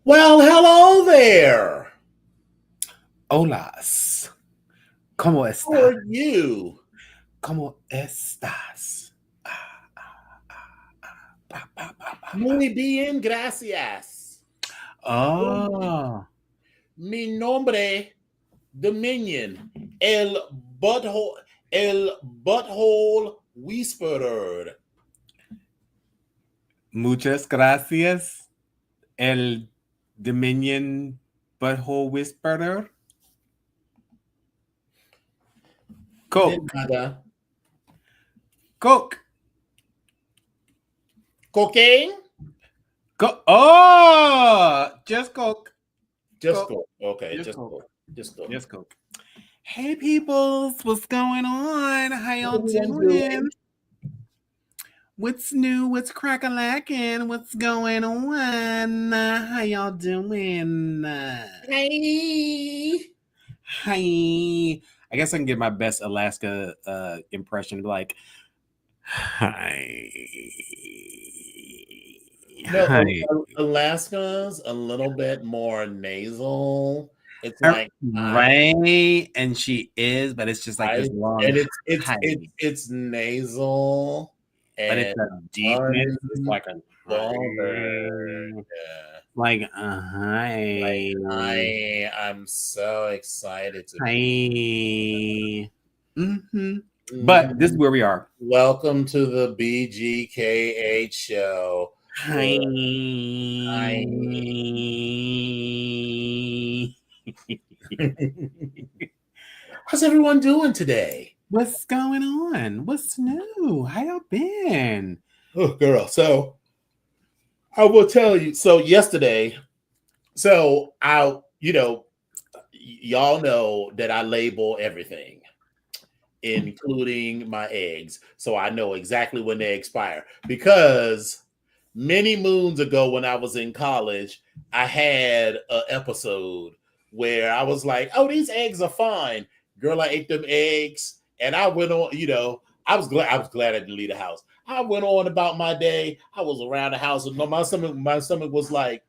Well, hello there. Holas. ¿Cómo How are estás? you? ¿Cómo estás? Ah, ah, ah, ah, pa, pa, pa, pa, pa. Muy bien, gracias. Oh, Mi nombre, Dominion, el butthole whisperer. muchas gracias. El Dominion Butthole Whisperer. De Coke. nada. Coke. Cocaine? Oh, just Coke. Just Coke. go. Okay, Just just Coke. go. Just go. Just Coke. Hey, peoples. What's going on? How What y'all everyone doing? doing? What's new? What's crack-a-lackin'? What's going on? How y'all doing? Hey. Hi. I guess I can give my best Alaska impression. Like, hi. No, Hi. Alaska's a little bit more nasal. It's like hi. Right. And she is, but it's just like Right? this long And it's hi. it's it's nasal But it's and a deepness. It's like a hi. unbothered. Yeah. Like, Like, hi. I'm so excited to be. Hi. Hmm. But this is Mhm. where we are. Welcome to the BGKH show. Hi. Where I How's everyone doing today? What's going on? What's new? How y'all been? Oh, girl. So I will tell you. So yesterday, y'all know that I label everything, including my eggs. So I know exactly when they expire because many moons ago when I was in college, I had an episode where I was like, "Oh, these eggs are fine." Girl, I ate them eggs and I went on, I was glad I didn't leave the house. I went on about my day. I was around the house and my stomach was like,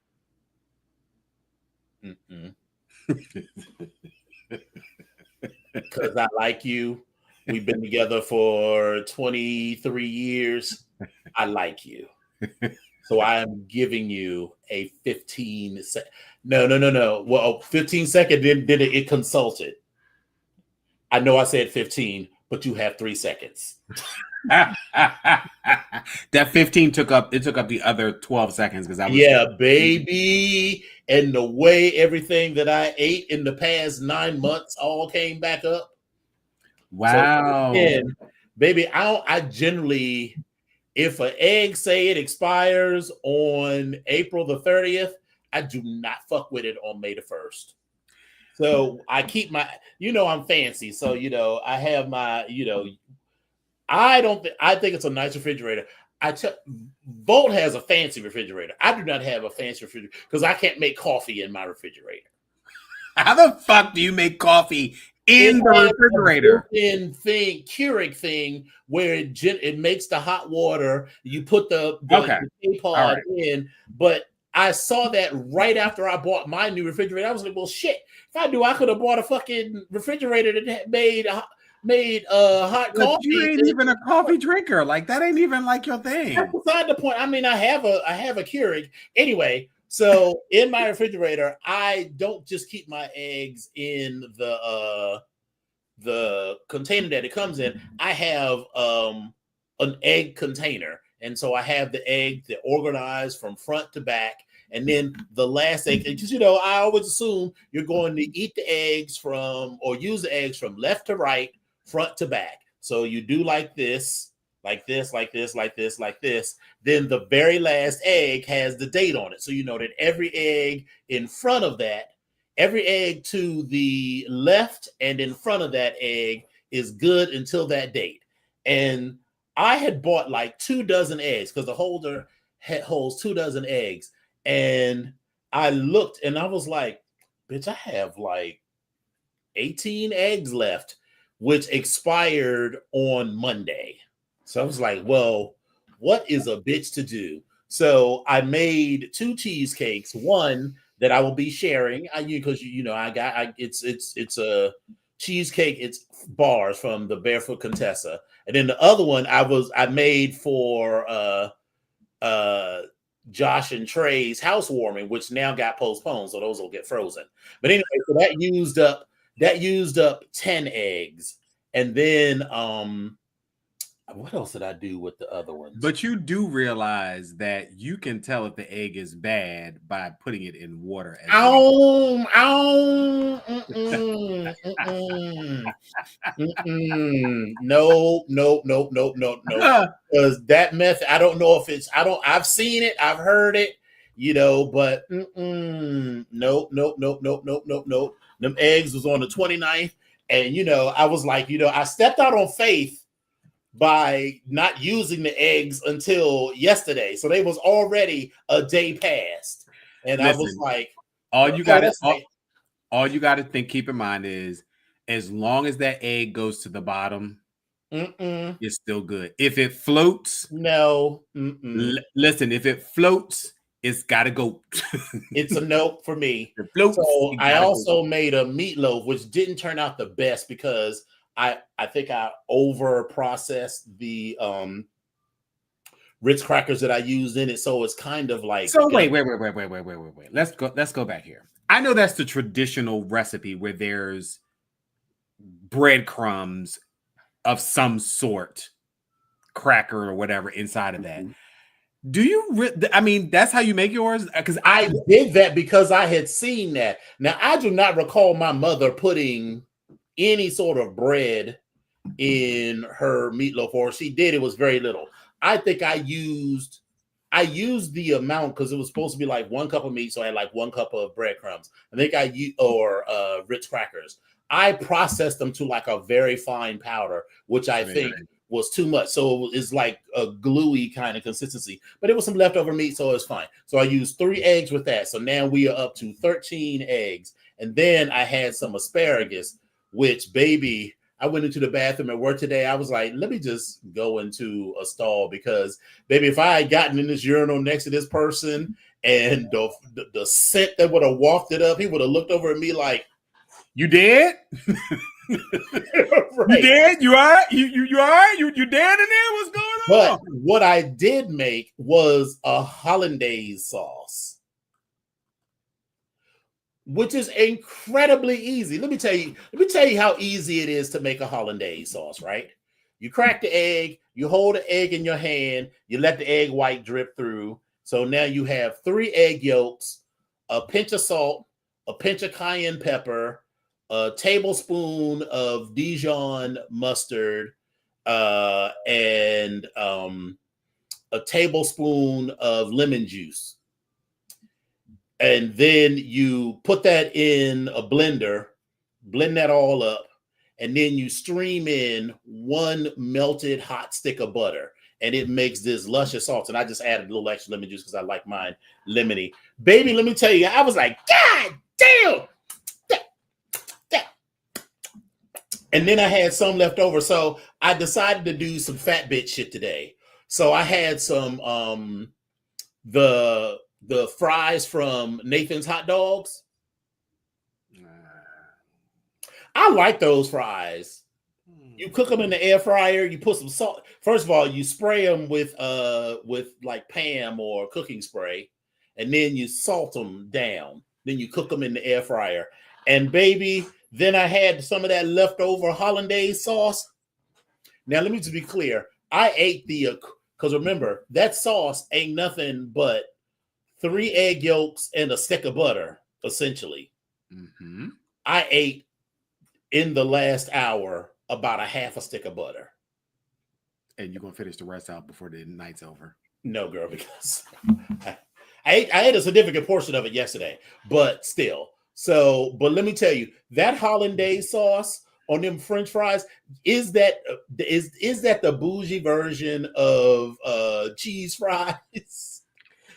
mm-mm. Because I like you. We've been together for 23 years. I like you. So I am giving you a 15 sec. No, no, no, no. Well, 15-second, then it consulted. I know I said 15, but you have 3 seconds. That 15 took up the other 12 seconds because I was Yeah, baby. And the way everything that I ate in the past 9 months all came back up. So wow. again, baby, I generally, if an egg say it expires on April the 30th, I do not fuck with it on May the 1st. So I keep my, I'm fancy. So, I have my, I don't think, I think it's a nice refrigerator. Volt has a fancy refrigerator. I do not have a fancy refrigerator because I can't make coffee in my refrigerator. How the fuck do you make coffee It in the has a refrigerator? built-in thing, Keurig thing, where it makes the hot water. You put Okay. the All K-pod right. in, but I saw that right after I bought my new refrigerator. I was like, well, shit. If I do, I could have bought a fucking refrigerator that made hot But you coffee. ain't even a coffee drinker. Like that ain't even like your That's thing. beside the point. I mean, I have a Keurig anyway. So in my refrigerator, I don't just keep my eggs in the container that it comes in. I have an egg container, and so I have the egg that organized from front to back. And then the last egg, because I always assume you're going to eat the eggs from or use the eggs from left to right, front to back. So you do like this, like this, like this, like this, like this. Then the very last egg has the date on it. So you know that every egg in front of that, every egg to the left and in front of that egg is good until that date. And I had bought like 2 dozen eggs because the holder holds 2 dozen eggs. And I looked and I was like, bitch, I have like 18 eggs left, which expired on Monday. So I was like, well, what is a bitch to do? So I made 2 cheesecakes. One that I will be sharing. Because it's a cheesecake. It's bars from the Barefoot Contessa, and then the other one I made for Josh and Trey's housewarming, which now got postponed, so those will get frozen. But anyway, so that used up 10 eggs, and then what else did I do with the other ones? But you do realize that you can tell if the egg is bad by putting it in water. No. Because that method, I don't know if I've seen it, I've heard it, but nope. Them eggs was on the 29th. And, I was like, I stepped out on faith by not using the eggs until yesterday. So they was already a day past. And listen, I was like, all you got to keep in mind is, as long as that egg goes to the bottom, it's still good. If it floats, no. Listen, if it floats, it's got to go. It's a no for me. So I also made a meatloaf, which didn't turn out the best because I think I over processed the Ritz crackers that I used in it. So it's kind of like. So wait. Let's go back here. I know that's the traditional recipe where there's breadcrumbs of some sort, cracker or whatever inside of that. Do you? I mean, that's how you make yours? Because I did that because I had seen that. Now I do not recall my mother putting any sort of bread in her meatloaf, or she did. It was very little. I think I used the amount because it was supposed to be like 1 cup of meat, so I had like 1 cup of breadcrumbs. I think I used Ritz crackers. I processed them to like a very fine powder, which I think was too much. So it's like a gluey kind of consistency, but it was some leftover meat, so it's fine. So I used 3 eggs with that. So now we are up to 13 eggs. And then I had some asparagus, which, baby, I went into the bathroom at work today. I was like, let me just go into a stall because, baby, if I had gotten in this urinal next to this person and the scent that would have wafted up, he would have looked over at me like, you dead? Right. You dead? You all right? You all right? You dead in there? What's going on? But what I did make was a hollandaise sauce, which is incredibly easy. Let me tell you how easy it is to make a hollandaise sauce, right? You crack the egg, you hold the egg in your hand, you let the egg white drip through. So now you have 3 egg yolks, a pinch of salt, a pinch of cayenne pepper, a tablespoon of Dijon mustard, and a tablespoon of lemon juice. And then you put that in a blender, blend that all up, and then you stream in 1 melted hot stick of butter. And it makes this luscious sauce. And I just added a little extra lemon juice because I like mine lemony. Baby, let me tell you, I was like, God damn! And then I had some left over. So I decided to do some fat bitch shit today. So I had some the fries from Nathan's Hot Dogs. I like those fries. You cook them in the air fryer. You put some salt. First of all, you spray them with like Pam or cooking spray, and then you salt them down. Then you cook them in the air fryer. And baby, then I had some of that leftover hollandaise sauce. Now let me just be clear. I ate because remember that sauce ain't nothing but 3 egg yolks and a stick of butter, essentially. Mm-hmm. I ate in the last hour about a half a stick of butter. And you're gonna finish the rest out before the night's over? No, girl, because I ate a significant portion of it yesterday, but still. So, but let me tell you, that hollandaise sauce on them French fries is that the bougie version of cheese fries?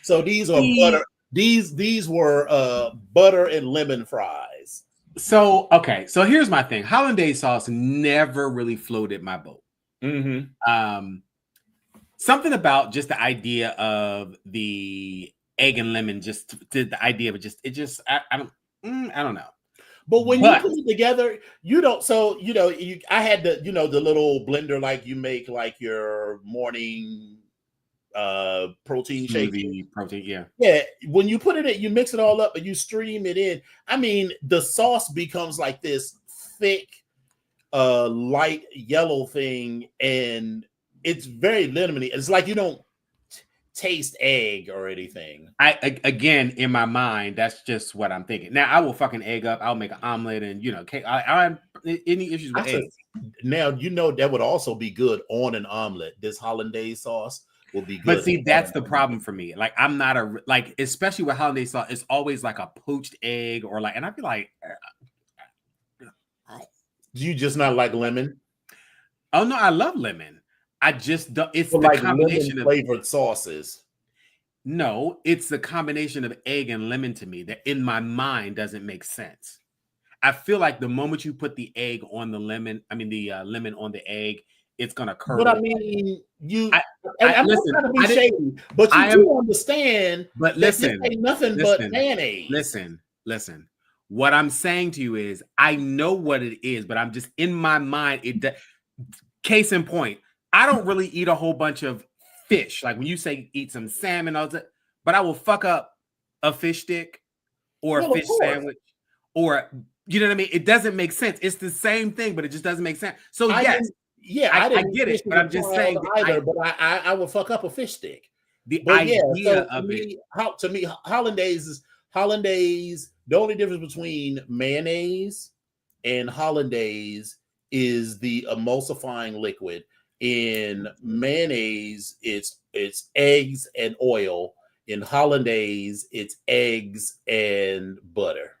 So these are butter. These were butter and lemon fries. So okay, so here's my thing. Hollandaise sauce never really floated my boat. Mm-hmm. Something about just the idea of the egg and lemon, just the idea of it. I don't know. But when you put it together, you don't. So I had the the little blender like you make like your morning protein shake. Protein, yeah. Yeah, when you put it in, you mix it all up and you stream it in. I mean, the sauce becomes like this thick, light yellow thing, and it's very lemony. It's like you don't taste egg or anything. Again, in my mind, that's just what I'm thinking. Now, I will fucking egg up. I'll make an omelet, and I have any issues with eggs. Now that would also be good on an omelet. This hollandaise sauce will be good. But see, that's the problem for me. Like, I'm not especially with hollandaise sauce, it's always like a poached egg or and I feel like. Do you just not like lemon? Oh no, I love lemon. I just don't. It's the combination of flavored sauces. No, it's the combination of egg and lemon to me that in my mind doesn't make sense. I feel like the moment you put the egg on the lemon, the lemon on the egg, it's gonna curdle. But I mean, I'm not trying to be shady, but you do understand. But listen, this ain't nothing but mayonnaise. Listen. What I'm saying to you is, I know what it is, but I'm just in my mind. Case in point, I don't really eat a whole bunch of fish. Like when you say eat some salmon, but I will fuck up a fish stick or a fish sandwich, or you know what I mean. It doesn't make sense. It's the same thing, but it just doesn't make sense. So I get it, but I'm just saying either. But I will fuck up a fish stick. The idea of it. To me, hollandaise. The only difference between mayonnaise and hollandaise is the emulsifying liquid. In mayonnaise, it's eggs and oil. In hollandaise, it's eggs and butter.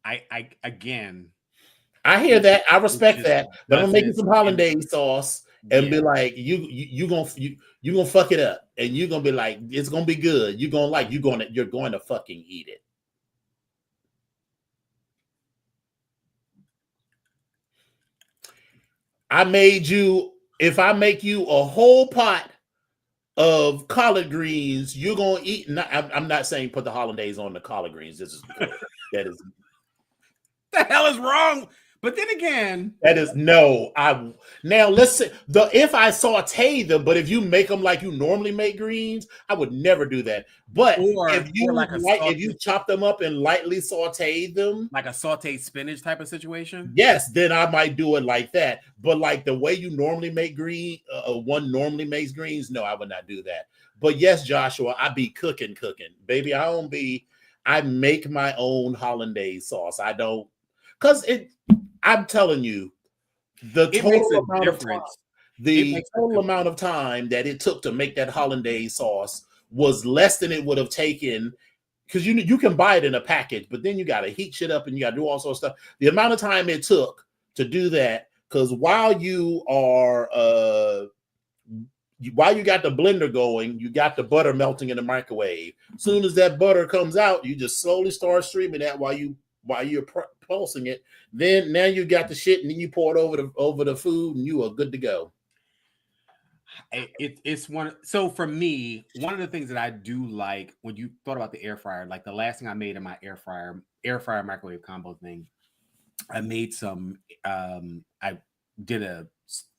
I hear that. I respect that. But I'm making some hollandaise sauce and be like, you gonna fuck it up, and you're gonna be like, it's gonna be good. You're going to fucking eat it. If I make you a whole pot of collard greens, you're gonna eat. I'm not saying put the hollandaise on the collard greens. This is that is the hell is wrong. But then again, that is now let's say if I saute them, but if you make them like you normally make greens, I would never do that. But if you chop them up and lightly saute them, like a sauteed spinach type of situation, yes, then I might do it like that. But like the way you normally make one normally makes greens, no, I would not do that. But yes, Joshua, I be cooking, baby. I make my own hollandaise sauce. I don't, because I'm telling you, the total amount of time that it took to make that hollandaise sauce was less than it would have taken, because you can buy it in a package, but then you got to heat shit up and you got to do all sorts of stuff. The amount of time it took to do that, because while you got the blender going, you got the butter melting in the microwave. As soon as that butter comes out, you just slowly start streaming that while you're pulsing it. Then now you got the shit, and then you pour it over the food, and you are good to go. It's one. So for me, one of the things that I do like when you thought about the air fryer, like the last thing I made in my air fryer microwave combo thing, I made some. I did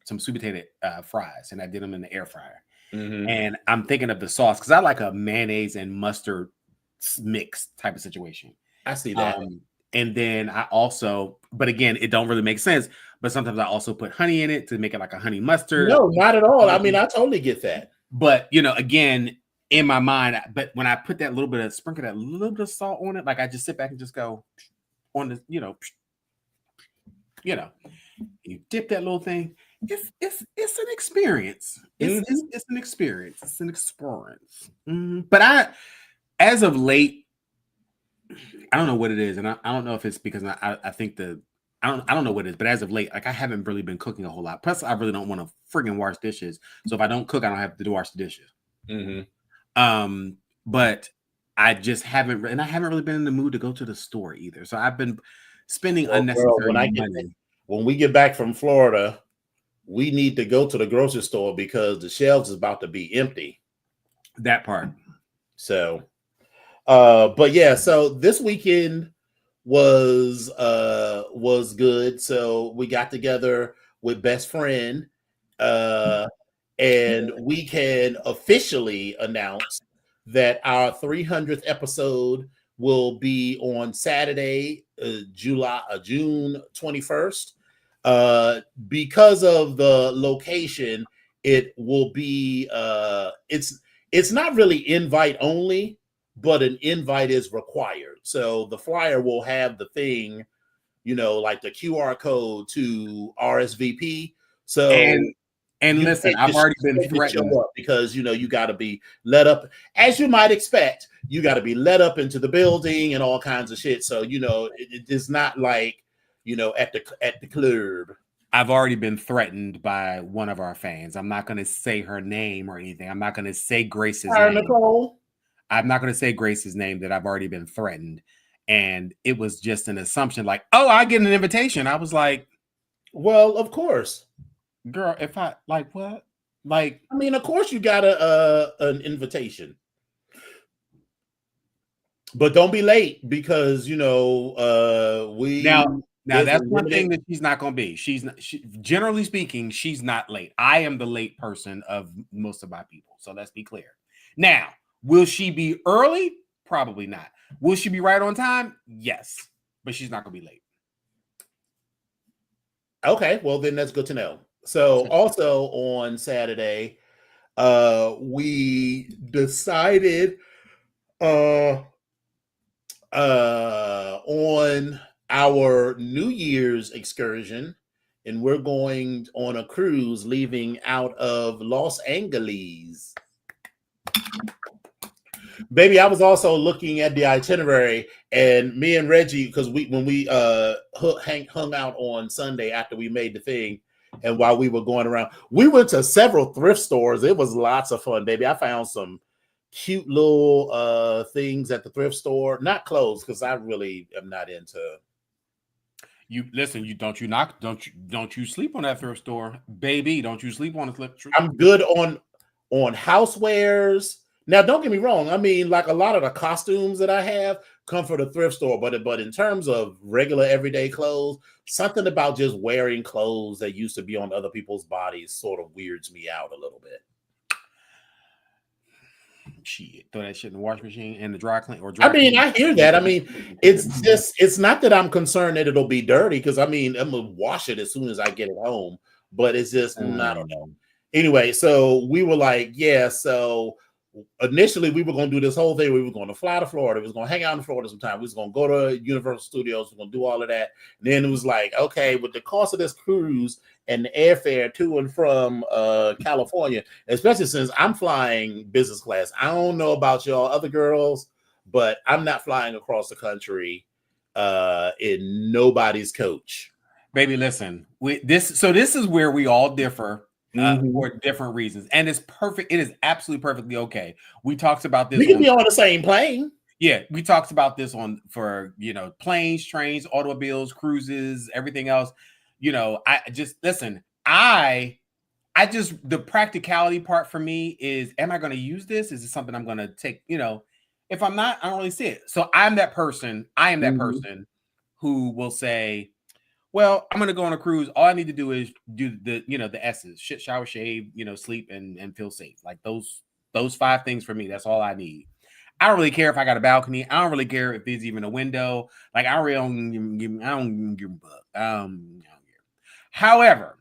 some sweet potato fries, and I did them in the air fryer. Mm-hmm. And I'm thinking of the sauce because I like a mayonnaise and mustard mix type of situation. I see that. And then I also, but again, it don't really make sense. But sometimes I also put honey in it to make it like a honey mustard. No, not at all. I mean, I totally get that. But again, in my mind, but when I put sprinkle that little bit of salt on it, like I just sit back and just go on the, you dip that little thing. It's an experience. It's an experience. It's an experience. But as of late, I don't know what it is, and I don't know if it's because I think I don't know what it is, but as of late, like I haven't really been cooking a whole lot. Plus, I really don't want to friggin' wash dishes. So if I don't cook, I don't have to wash the dishes. Mm-hmm. But I just haven't, and I haven't really been in the mood to go to the store either. So I've been spending unnecessary money. When we get back from Florida, we need to go to the grocery store because the shelves is about to be empty. That part. So, but yeah, so this weekend was good. So we got together with best friend, and we can officially announce that our 300th episode will be on Saturday, June 21st. Because of the location, it will be it's not really invite only, but an invite is required. So the flyer will have the thing, like the QR code to RSVP. So And you listen, can't I've just already been straight to threatened. show up because you got to be let up, as you might expect. You got to be let up into the building and all kinds of shit. So it is not like at the club. I've already been threatened by one of our fans. I'm not going to say her name or anything. I'm not going to say Grace's Hi, name. Nicole. I'm not going to say Grace's name, that I've already been threatened. And it was just an assumption like, oh, I get an invitation. I was like, well, of course. Girl, if I like what? Like, I mean, of course you got an invitation. But don't be late because we now there's that's one limited. thing that she's not going to be. Generally speaking, she's not late. I am the late person of most of my people. So let's be clear. Now, will she be early? Probably not. Will she be right on time? Yes, but she's not going to be late. Okay, well then that's good to know. So also on Saturday, we decided on our New Year's excursion, and we're going on a cruise leaving out of Los Angeles. Baby, I was also looking at the itinerary, and me and Reggie, because when we hung out on Sunday after we made the thing, and while we were going around, we went to several thrift stores. It was lots of fun, baby. I found some cute little things at the thrift store. Not clothes, because I really am not into. You listen. Don't you sleep on that thrift store, baby? Don't you sleep on the thrift store? I'm good on housewares. Now, don't get me wrong. I mean, like a lot of the costumes that I have come from the thrift store, but in terms of regular everyday clothes, something about just wearing clothes that used to be on other people's bodies sort of weirds me out a little bit. Shit, throw that shit in the washing machine and the dry clean I mean, I hear that. I mean, it's not that I'm concerned that it'll be dirty, because I mean, I'm gonna wash it as soon as I get it home. But it's just, I don't know. Anyway, so we were like, yeah. So initially, we were going to do this whole thing. We were going to fly to Florida. We was going to hang out in Florida sometime. We was going to go to Universal Studios. We're going to do all of that. And then it was like, okay, with the cost of this cruise and the airfare to and from California, especially since I'm flying business class. I don't know about y'all other girls, but I'm not flying across the country in nobody's coach. Baby, listen. This is where we all differ. For different reasons, and it's perfect. It is absolutely perfectly okay. We talked about this. We can be on the same plane. Yeah, we talked about this for planes, trains, automobiles, cruises, everything else. I just listen. I just, the practicality part for me is: am I going to use this? Is it something I'm going to take? If I'm not, I don't really see it. So I'm that person. I am that person who will say, well, I'm going to go on a cruise. All I need to do is do the S's: shit, shower, shave, sleep, and feel safe. Like those 5 things for me. That's all I need. I don't really care if I got a balcony. I don't really care if there's even a window. Like I don't give a fuck. However,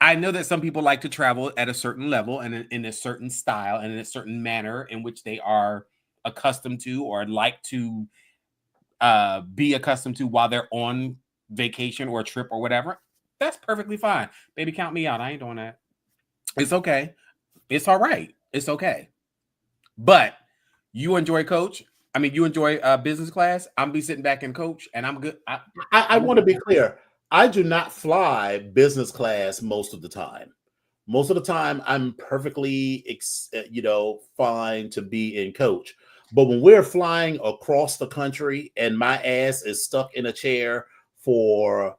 I know that some people like to travel at a certain level and in a certain style and in a certain manner in which they are accustomed to or like to be accustomed to while they're on vacation or a trip or whatever. That's perfectly fine. Baby, count me out. I ain't doing that. It's okay. It's all right. It's okay. But you enjoy coach. I mean, you enjoy business class. I'm be sitting back in coach, and I'm good. I want to be clear. I do not fly business class most of the time. Most of the time, I'm perfectly, fine to be in coach. But when we're flying across the country and my ass is stuck in a chair for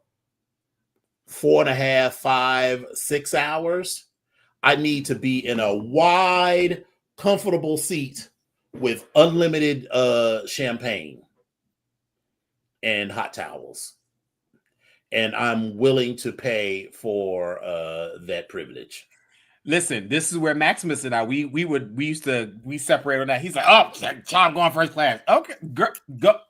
4.5, 5, 6 hours, I need to be in a wide, comfortable seat with unlimited champagne and hot towels. And I'm willing to pay for that privilege. Listen, this is where Maximus and I we separate on that. He's like, oh, John going first class. Okay, go.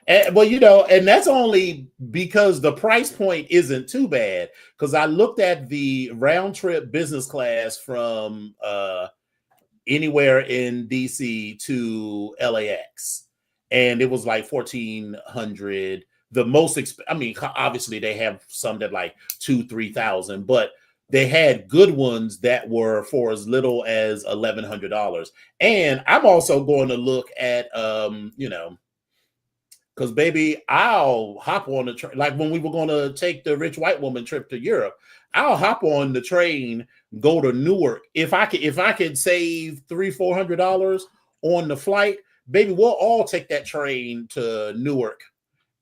And, well, and that's only because the price point isn't too bad. Because I looked at the round trip business class from anywhere in DC to LAX, and it was like $1,400. The most, obviously they have some that like $2,000-3,000, but they had good ones that were for as little as $1,100. And I'm also going to look at because baby, I'll hop on the train. Like when we were going to take the rich white woman trip to Europe, I'll hop on the train, go to Newark. If I could save $300-400 on the flight, baby, we'll all take that train to Newark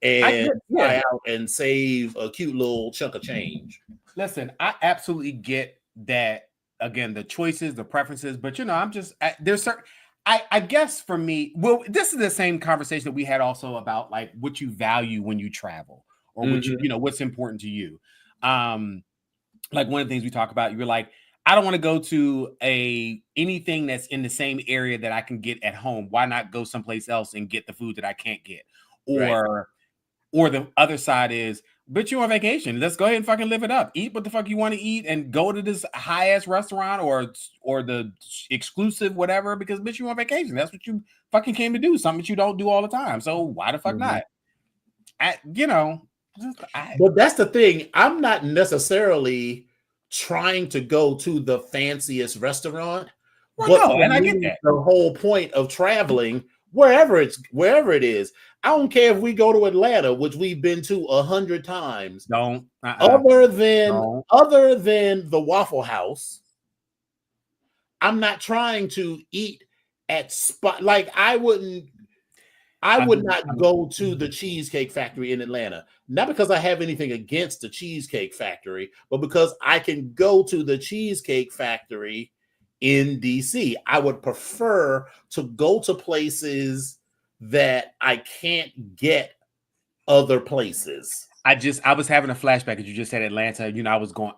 and fly out and save a cute little chunk of change. Listen, I absolutely get that. Again, the choices, the preferences, but I'm just there's certain. I guess for me, well, this is the same conversation that we had also about like what you value when you travel, or what what's important to you. Like one of the things we talk about, you're like, I don't want to go to anything that's in the same area that I can get at home. Why not go someplace else and get the food that I can't get? Or the other side is, bitch, you on vacation. Let's go ahead and fucking live it up. Eat what the fuck you want to eat and go to this high ass restaurant or the exclusive whatever, because bitch, you on vacation. That's what you fucking came to do. Something that you don't do all the time. So why the fuck not? But that's the thing. I'm not necessarily trying to go to the fanciest restaurant. And I get that. The whole point of traveling, wherever it is, I don't care if we go to Atlanta, which we've been to 100 times. Other than the Waffle House, I'm not trying to eat at spot. Like I would not go to the Cheesecake Factory in Atlanta. Not because I have anything against the Cheesecake Factory, but because I can go to the Cheesecake Factory in DC. I would prefer to go to places that I can't get other places. I was having a flashback as you just said Atlanta. I was going.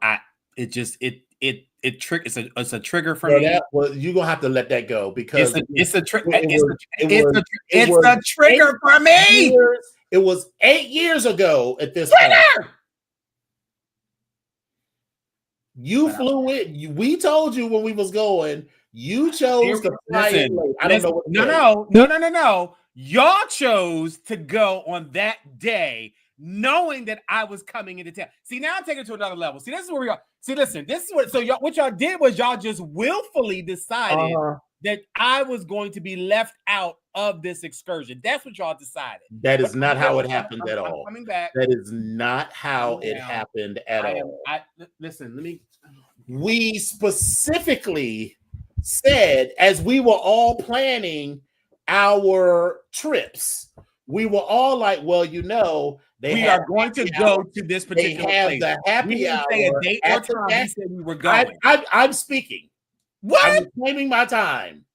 It's a trigger for me. Well, you're gonna have to let that go because it's a trigger for me. It was 8 years ago at this point. You flew it. We told you when we was going. You chose to fly it late. I don't know what. No. Y'all chose to go on that day, knowing that I was coming into town. See, now I'm taking it to another level. See, this is where we are. See, listen, this is what. So what y'all did was y'all just willfully decided that I was going to be left out of this excursion. That's what y'all decided. That is not how it happened at all. Coming back. That is not how it happened at all. Listen, we specifically said, as we were all planning our trips, we were all like, well, we are going to go to this particular place. The happy hour. Say a date or time. We said we were going. I'm speaking. What? I'm reclaiming my time.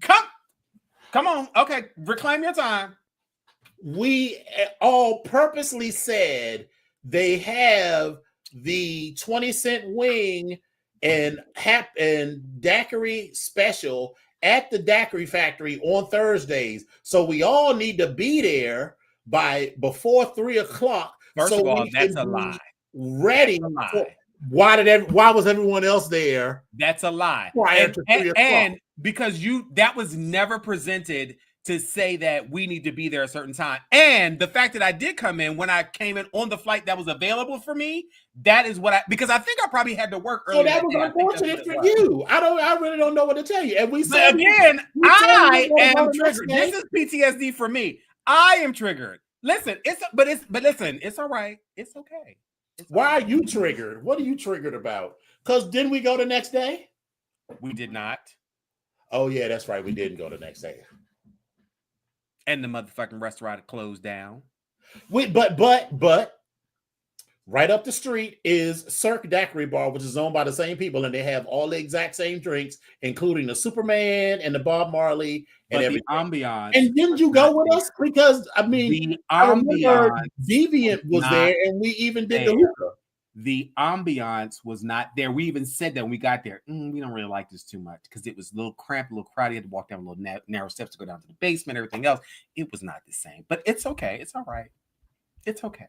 Come on. Okay, reclaim your time. We all purposely said they have the 20-cent wing and daiquiri special at the daiquiri factory on Thursdays. So we all need to be there before 3 o'clock. First of all, that's a lie. Ready. Why was everyone else there? That's a lie. Prior to 3 o'clock. And because that was never presented to say that we need to be there a certain time. And the fact that I did come in when I came in on the flight that was available for me, that is because I think I probably had to work early. So that was unfortunate for you. I really don't know what to tell you. And we said again, I am triggered. This is PTSD for me. I am triggered. Listen, listen, it's all right. It's okay. Why are you triggered? What are you triggered about? Because didn't we go the next day? We did not. Oh yeah, that's right. We didn't go the next day. And the motherfucking restaurant closed down. But Right up the street is Cirque Daiquiri Bar, which is owned by the same people, and they have all the exact same drinks, including the Superman and the Bob Marley and But the everything. ambiance And didn't was you not go with there. us? Because I mean, The I remember ambiance Deviant was not there, and we even did the there. hookah. The ambiance was not there. We even said that when we got there, we don't really like this too much because it was a little cramped, a little crowded. You had to walk down a little narrow steps to go down to the basement, everything else. It was not the same, but it's okay. It's all right. It's okay.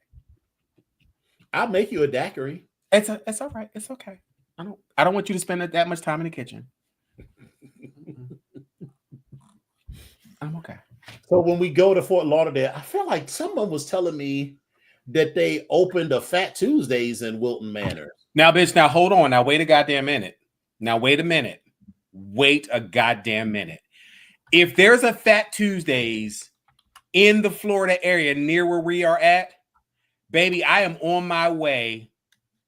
I'll make you a daiquiri. It's all right. It's okay. I don't want you to spend that much time in the kitchen. I'm okay. So when we go to Fort Lauderdale, I feel like someone was telling me that they opened a Fat Tuesdays in Wilton Manor. Now, bitch, now hold on. Now, wait a goddamn minute. Now, wait a minute. Wait a goddamn minute. If there's a Fat Tuesdays in the Florida area near where we are at, baby, I am on my way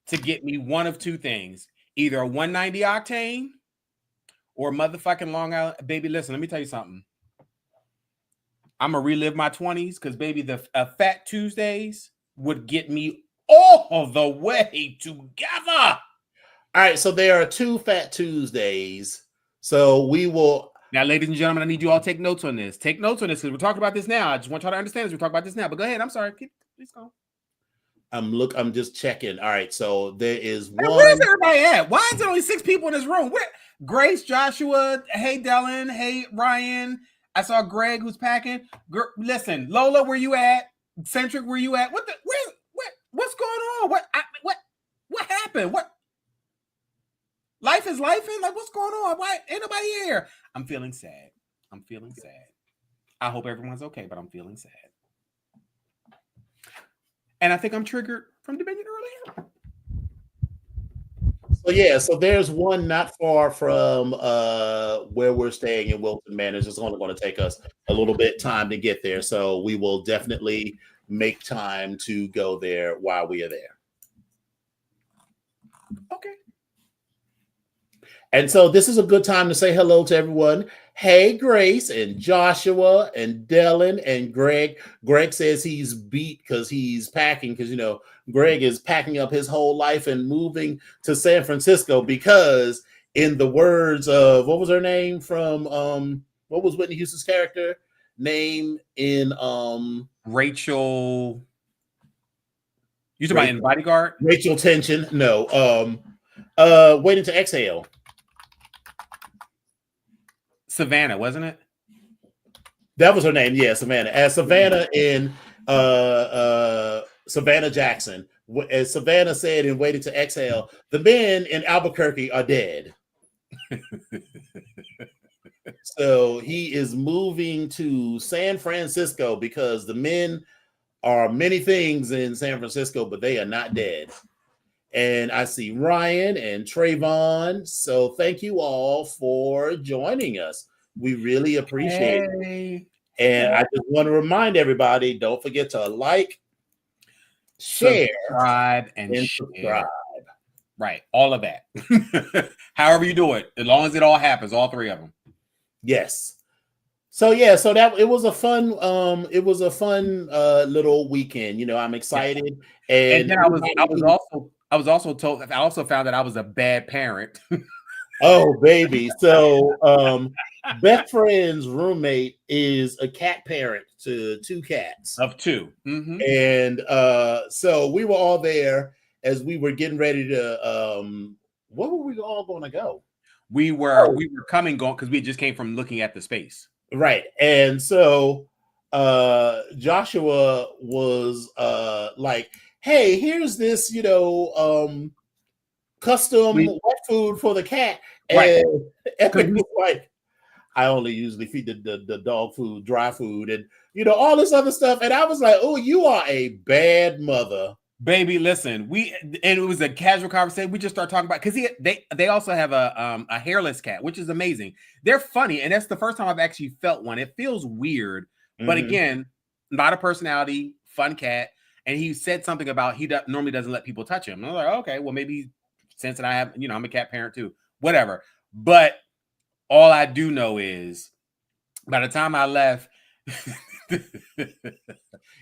to get me one of two things. Either a 190 octane or motherfucking Long Island. Baby, listen, let me tell you something. I'm going to relive my 20s because, baby, the Fat Tuesdays would get me all the way together. All right, so there are two Fat Tuesdays. So we will. Now, ladies and gentlemen, I need you all to take notes on this. Take notes on this because we're talking about this now. I just want y'all to understand this. We're talking about this now. But go ahead. I'm sorry. Please go. I'm just checking. All right, so there is one. Where's everybody at? Why is there only 6 people in this room? Where? Grace, Joshua, hey Dylan, hey Ryan. I saw Greg who's packing. Listen, Lola, where you at? Centric, where you at? What's going on? What happened? What? Life is lifing? Like, what's going on? Why ain't nobody here? I'm feeling sad. I hope everyone's okay, but I'm feeling sad. And I think I'm triggered from debating earlier. So yeah, so there's one not far from where we're staying in Wilton Manor. It's only going to take us a little bit time to get there. So we will definitely make time to go there while we are there. Okay. And so this is a good time to say hello to everyone. Hey, Grace and Joshua and Dylan and Greg. Greg says he's beat because he's packing because, Greg is packing up his whole life and moving to San Francisco because, in the words of, what was her name from, what was Whitney Houston's character name in Rachel. You talking about in Bodyguard? Rachel Tension. No. Waiting to Exhale. Savannah, wasn't it? That was her name, yeah, Savannah. As Savannah in Savannah Jackson, as Savannah said in Waiting to Exhale, the men in Albuquerque are dead. So he is moving to San Francisco because the men are many things in San Francisco, but they are not dead. And I see Ryan and Trayvon. So thank you all for joining us. We really appreciate it. And I just want to remind everybody, don't forget to like, share, subscribe, and subscribe. Right. All of that. However you do it, as long as it all happens, all 3 of them. Yes. So yeah, so that it was a fun little weekend. I'm excited. And then I also found that I was a bad parent. Oh, baby. So Best friend's roommate is a cat parent to 2 cats. Of 2. Mm-hmm. And so we were all there as we were getting ready to where were we all going to go? We were going because we just came from looking at the space. Right. And so Joshua was like, hey, here's this, custom wet food for the cat. And Epic was like, I only usually feed the dog food, dry food, and all this other stuff. And I was like, oh, you are a bad mother. Baby, listen, and it was a casual conversation. We just start talking about because they also have a hairless cat, which is amazing. They're funny, and that's the first time I've actually felt one. It feels weird, but again, not a personality, fun cat. And he said something about he normally doesn't let people touch him. And I was like, okay, well maybe since I have, I'm a cat parent too, whatever. But all I do know is by the time I left,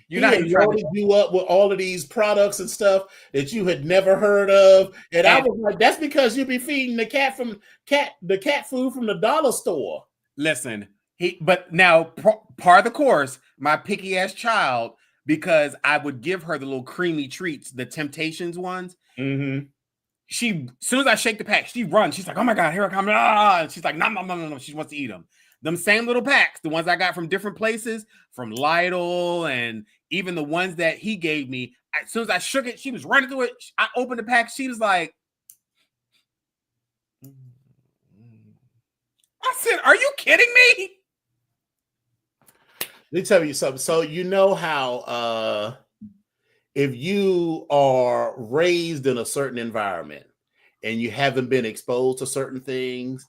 You're not even trying to loaded you up with all of these products and stuff that you had never heard of. And I was like, that's because you be feeding the cat food from the dollar store. Listen, but now part of the course, my picky ass child, because I would give her the little creamy treats, the Temptations ones. Mm-hmm. She, as soon as I shake the pack, she runs. She's like, "Oh my God, here I come!" Ah! And she's like, "No, no, no, no, no." She wants to eat them. Them same little packs, the ones I got from different places, from Lidl, and even the ones that he gave me. As soon as I shook it, she was running through it. I opened the pack. She was like, I said, "Are you kidding me?" Let me tell you something. So you know how if you are raised in a certain environment and you haven't been exposed to certain things,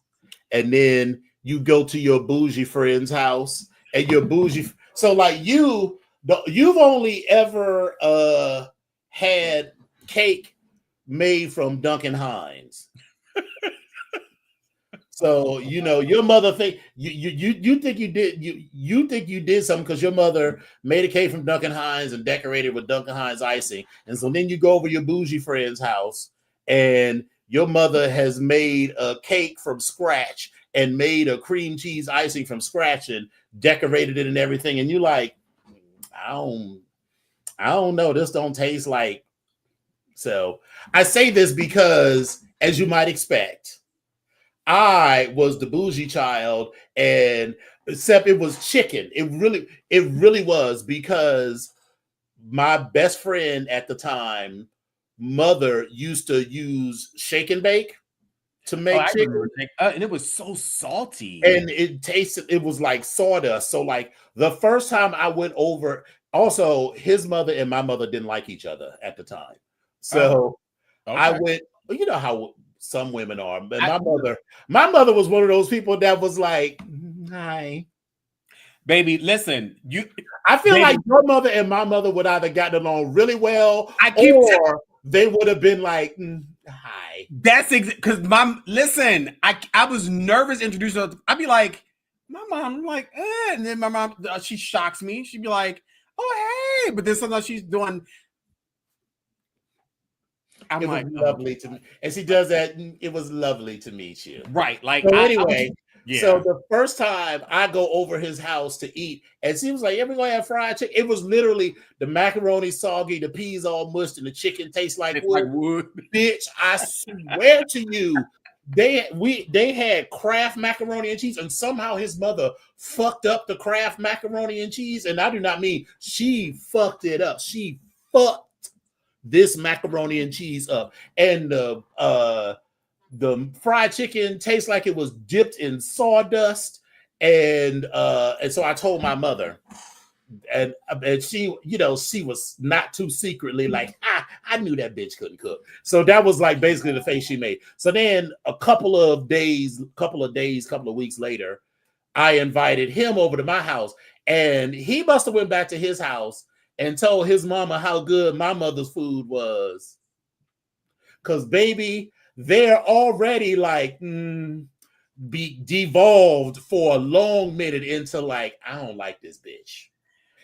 and then you go to your bougie friend's house and your bougie, so like you've only ever had cake made from Duncan Hines. So you know your mother think you think you did something because your mother made a cake from Duncan Hines and decorated with Duncan Hines icing, and so then you go over your bougie friend's house and your mother has made a cake from scratch and made a cream cheese icing from scratch and decorated it and everything, and you like, I don't know, this don't taste like. So I say this because, as you might expect, I was the bougie child, and except it was chicken. It really was, because my best friend at the time, mother, used to use shake and bake to make chicken, and it was so salty, and it was like sawdust. So like the first time I went over, also his mother and my mother didn't like each other at the time, so okay. I went. You know how some women are, but my mother was one of those people that was like, "Hi, baby, listen." I feel like your mother and my mother would either gotten along really well, or they would have been like, "Hi." That's because listen. I was nervous introducing her. I'd be like, my mom, like, and then my mom, she shocks me. She'd be like, "Oh hey," but then sometimes she's doing. I'm it like, was lovely to me, and she does that. It was lovely to meet you, right? Like, so anyway, so the first time I go over his house to eat, and she was like, "Yeah, we're gonna have fried chicken." It was literally the macaroni soggy, the peas all mushed, and the chicken tastes like wood. Bitch, I swear to you, they had Kraft macaroni and cheese, and somehow his mother fucked up the Kraft macaroni and cheese, and I do not mean she fucked it up. She fucked this macaroni and cheese up, and the fried chicken tastes like it was dipped in sawdust, and so I told my mother, and she, she was not too secretly like, I knew that bitch couldn't cook. So that was like basically the face she made. So then a couple of weeks later, I invited him over to my house, and he must have went back to his house and told his mama how good my mother's food was. Because, baby, they're already like be devolved for a long minute into like, I don't like this bitch.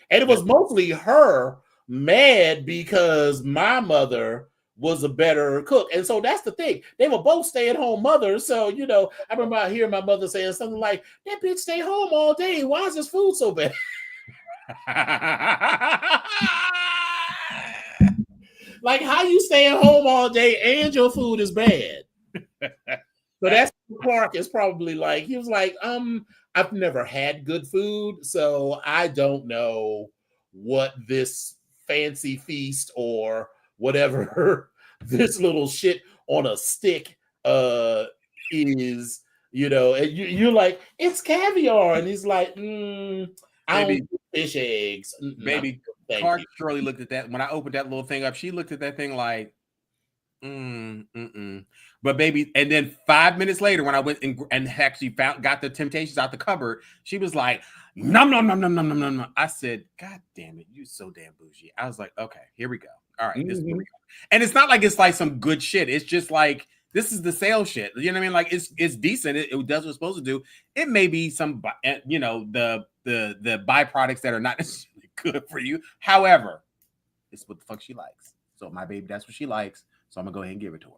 And it was mostly her mad because my mother was a better cook. And so that's the thing. They were both stay-at-home mothers. So, I remember hearing my mother saying something like, that bitch stay home all day. Why is this food so bad? Like, how you stay at home all day and your food is bad? So that's Clark is probably like, he was like, I've never had good food, so I don't know what this fancy feast or whatever this little shit on a stick is, and you're like, it's caviar, and he's like, I don't do fish eggs. Baby, Clark surely looked at that. When I opened that little thing up, she looked at that thing like, But baby, and then 5 minutes later, when I went and actually got the Temptations out the cupboard, she was like, nom, nom, nom, nom, nom, nom, nom, nom. I said, God damn it, you so damn bougie. I was like, okay, here we go. All right, this is where we go. And it's not like it's like some good shit. It's just like, this is the sale shit. You know what I mean? Like, it's decent. It does what it's supposed to do. It may be some, the the byproducts that are not necessarily good for you. However, it's what the fuck she likes. So my baby, that's what she likes. So I'm gonna go ahead and give it to her.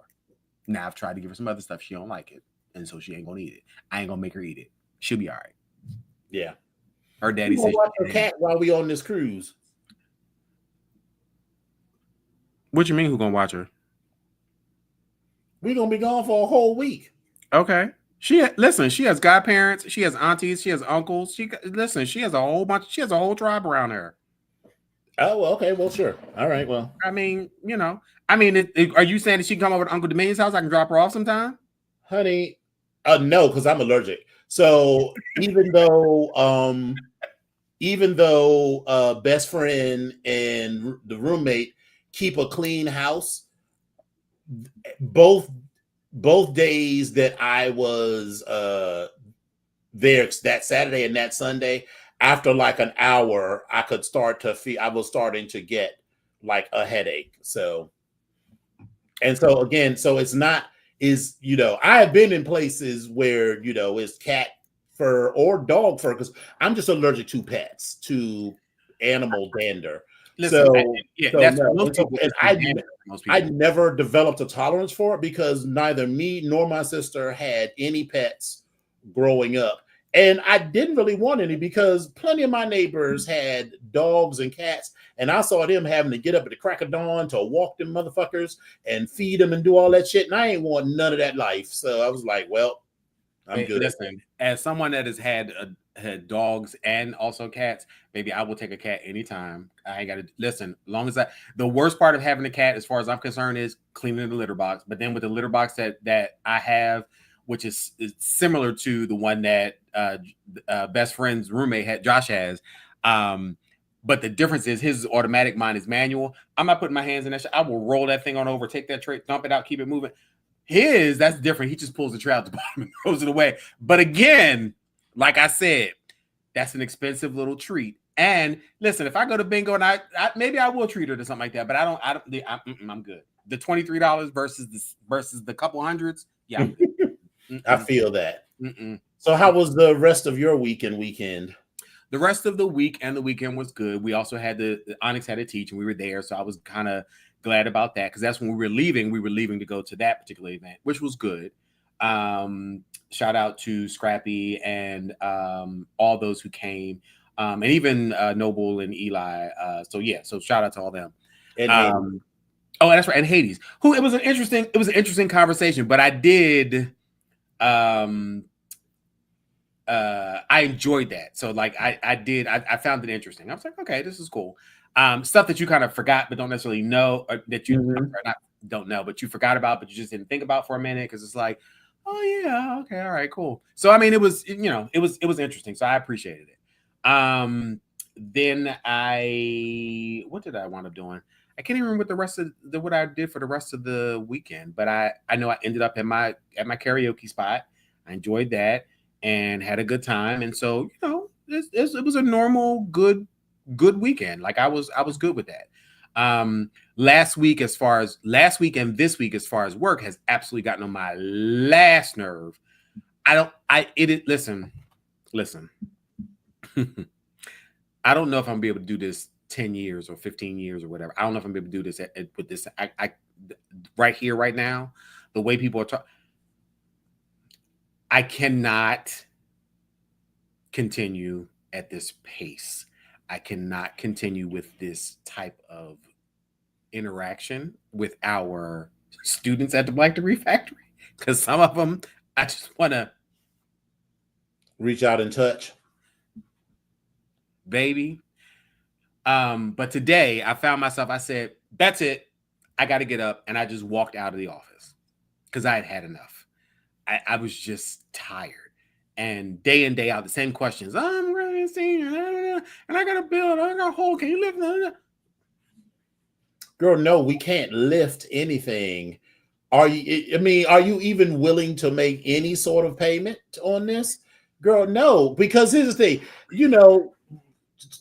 Now I've tried to give her some other stuff. She don't like it, and so she ain't gonna eat it. I ain't gonna make her eat it. She'll be all right. Yeah. Her daddy says watch her cat while we on this cruise. What you mean? Who gonna watch her? We're gonna be gone for a whole week. Okay. She has godparents, she has aunties, she has uncles. She has a whole bunch. She has a whole tribe around her. Oh, well, okay. Well, sure. All right. Well, I mean, are you saying that she can come over to Uncle Dominion's house? I can drop her off sometime, honey. No, because I'm allergic. So even though best friend and the roommate keep a clean house, both days that I was there, that Saturday and that Sunday, after like an hour, I could start to feel, I was starting to get like a headache. So it's not, I have been in places where, it's cat fur or dog fur, because I'm just allergic to pets, to animal dander. Listen, I never developed a tolerance for it because neither me nor my sister had any pets growing up. And I didn't really want any because plenty of my neighbors had dogs and cats, and I saw them having to get up at the crack of dawn to walk them motherfuckers and feed them and do all that shit. And I ain't want none of that life. So I was like, well, I'm good. Listen, as someone that has had dogs and also cats, baby, I will take a cat anytime. I ain't got to listen. As long as the worst part of having a cat, as far as I'm concerned, is cleaning the litter box. But then with the litter box that I have, which is similar to the one that best friend's roommate Josh has, but the difference is his is automatic, mine is manual. I'm not putting my hands in that shit. I will roll that thing on over, take that tray, dump it out, keep it moving. That's different. He just pulls the tray out the bottom and throws it away. But again, like I said, that's an expensive little treat. And listen, if I go to bingo and I maybe I will treat her to something like that, but I'm good. The $23 versus the couple hundreds, yeah. I'm good. I feel that. So how was the rest of your weekend? The rest of the week and the weekend was good. We also had the Onyx had to teach, and we were there, so I was kind of glad about that because that's when we were leaving. We were leaving to go to that particular event, which was good. Shout out to Scrappy and all those who came, and even Noble and Eli. So shout out to all them. And that's right, and Hades. It was an interesting conversation, but I did. I enjoyed that. So like I found it interesting. I was like, okay, this is cool. Stuff that you kind of forgot but don't necessarily know, or that you don't know, but you forgot about, but you just didn't think about for a minute because it's like, oh yeah, okay, all right, cool. So I mean, it was interesting. So I appreciated it. Then what did I wind up doing? I can't even remember what I did for the rest of the weekend, but I know I ended up at my karaoke spot. I enjoyed that and had a good time. And so, it was a normal, good weekend. Like I was good with that. Last week and this week, as far as work, has absolutely gotten on my last nerve. Listen. I don't know if I'm gonna be able to do this 10 years or 15 years or whatever. I don't know if I'm gonna be able to do this with this. I right here, right now, the way people are talking, I cannot continue at this pace. I cannot continue with this type of interaction with our students at the Black Degree Factory, because some of them I just want to reach out and touch, baby. But today I found myself, I said, that's it. I got to get up. And I just walked out of the office because I had enough. I was just tired. And day in, day out, the same questions. I'm really senior, and I got a bill, I got a hole. Can you lift? Girl, no, we can't lift anything. Are you even willing to make any sort of payment on this? Girl, no, because here's the thing,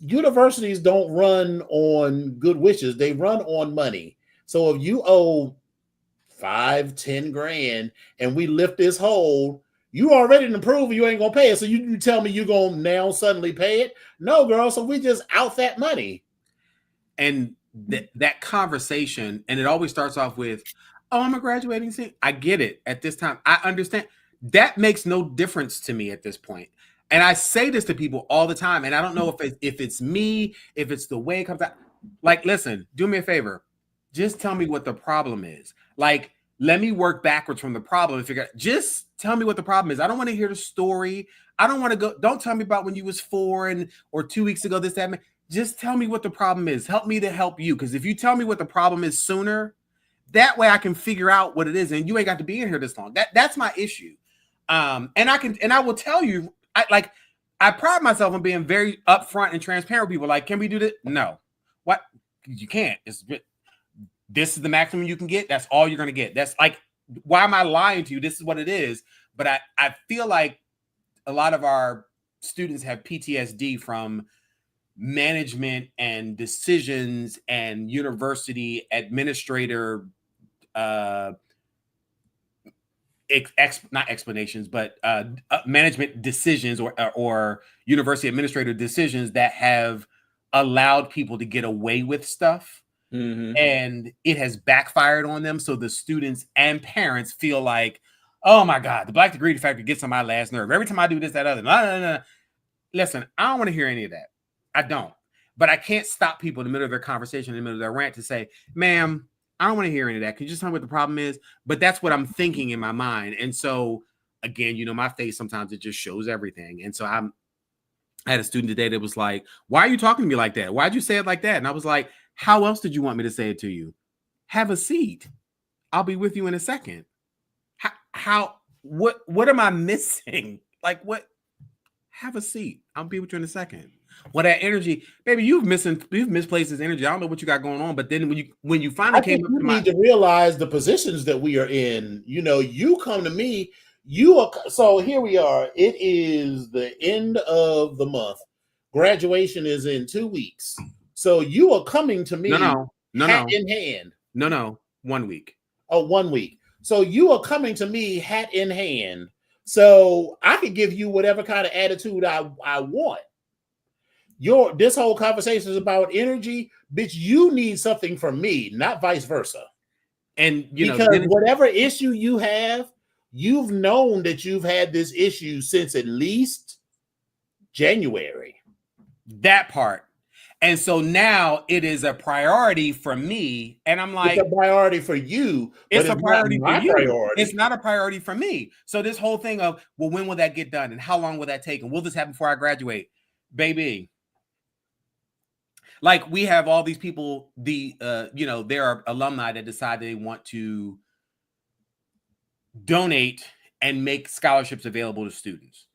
universities don't run on good wishes. They run on money. So if you owe $5-10 grand and we lift this hole, You already approved, you ain't gonna pay it. So you tell me you're gonna now suddenly pay it? No, girl. So we just out that money. And that conversation, and it always starts off with, "Oh, I'm a graduating senior." I get it at this time. I understand. That makes no difference to me at this point. And I say this to people all the time, and I don't know if it's me, if it's the way it comes out. Like, listen, do me a favor. Just tell me what the problem is. Like, let me work backwards from the problem and figure out. Just tell me what the problem is. I don't want to hear the story. I don't want to go. Don't tell me about when you was 4 or 2 weeks ago. This, that. Just tell me what the problem is. Help me to help you. Because if you tell me what the problem is sooner, that way I can figure out what it is. And you ain't got to be in here this long. That's my issue. And I will tell you. I pride myself on being very upfront and transparent with people. Like, can we do this? No. What? You can't. This is the maximum you can get. That's all you're going to get. That's like, why am I lying to you? This is what it is. But I feel like a lot of our students have PTSD from management and decisions and university administrator, not explanations, but management decisions or university administrator decisions that have allowed people to get away with stuff. Mm-hmm. And it has backfired on them. So the students and parents feel like, oh my God, the Black Degree Factory gets on my last nerve. Every time I do this, that, other. No. Listen, I don't want to hear any of that. I don't. But I can't stop people in the middle of their conversation, in the middle of their rant to say, ma'am, I don't want to hear any of that. Can you just tell me what the problem is? But that's what I'm thinking in my mind. And so, again, my face, sometimes it just shows everything. And so I had a student today that was like, why are you talking to me like that? Why'd you say it like that? And I was like, how else did you want me to say it to you? Have a seat. I'll be with you in a second. What am I missing? Like, what? Have a seat. I'll be with you in a second. Well, that energy, baby, you've misplaced this energy. I don't know what you got going on, but then when you finally came up to need to realize the positions that we are in. You come to me, so here we are. It is the end of the month. Graduation is in 2 weeks. So you are coming to me hat in hand. No, 1 week. Oh, 1 week. So you are coming to me hat in hand. So I could give you whatever kind of attitude I want. This whole conversation is about energy, bitch. You need something from me, not vice versa. And because whatever issue you have, you've known that you've had this issue since at least January. That part. And so now it is a priority for me. And I'm like, it's a priority for you. It's a priority for you. Priority. It's not a priority for me. So this whole thing of, well, when will that get done? And how long will that take? And will this happen before I graduate? Baby. Like, we have all these people, there are alumni that decide they want to donate and make scholarships available to students.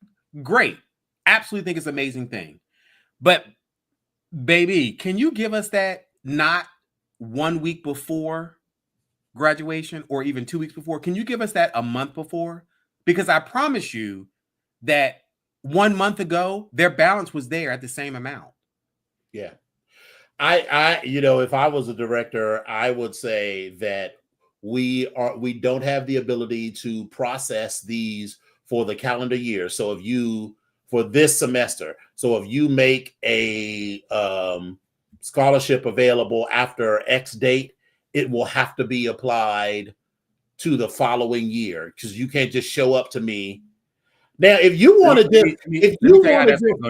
Great. Absolutely think it's an amazing thing. But baby, can you give us that not 1 week before graduation or even 2 weeks before? Can you give us that a month before? Because I promise you that 1 month ago, their balance was there at the same amount. Yeah. If I was a director, I would say that we don't have the ability to process these for the calendar year. So for this semester, so if you make a scholarship available after X date, it will have to be applied to the following year, because you can't just show up to me. Now, if you want to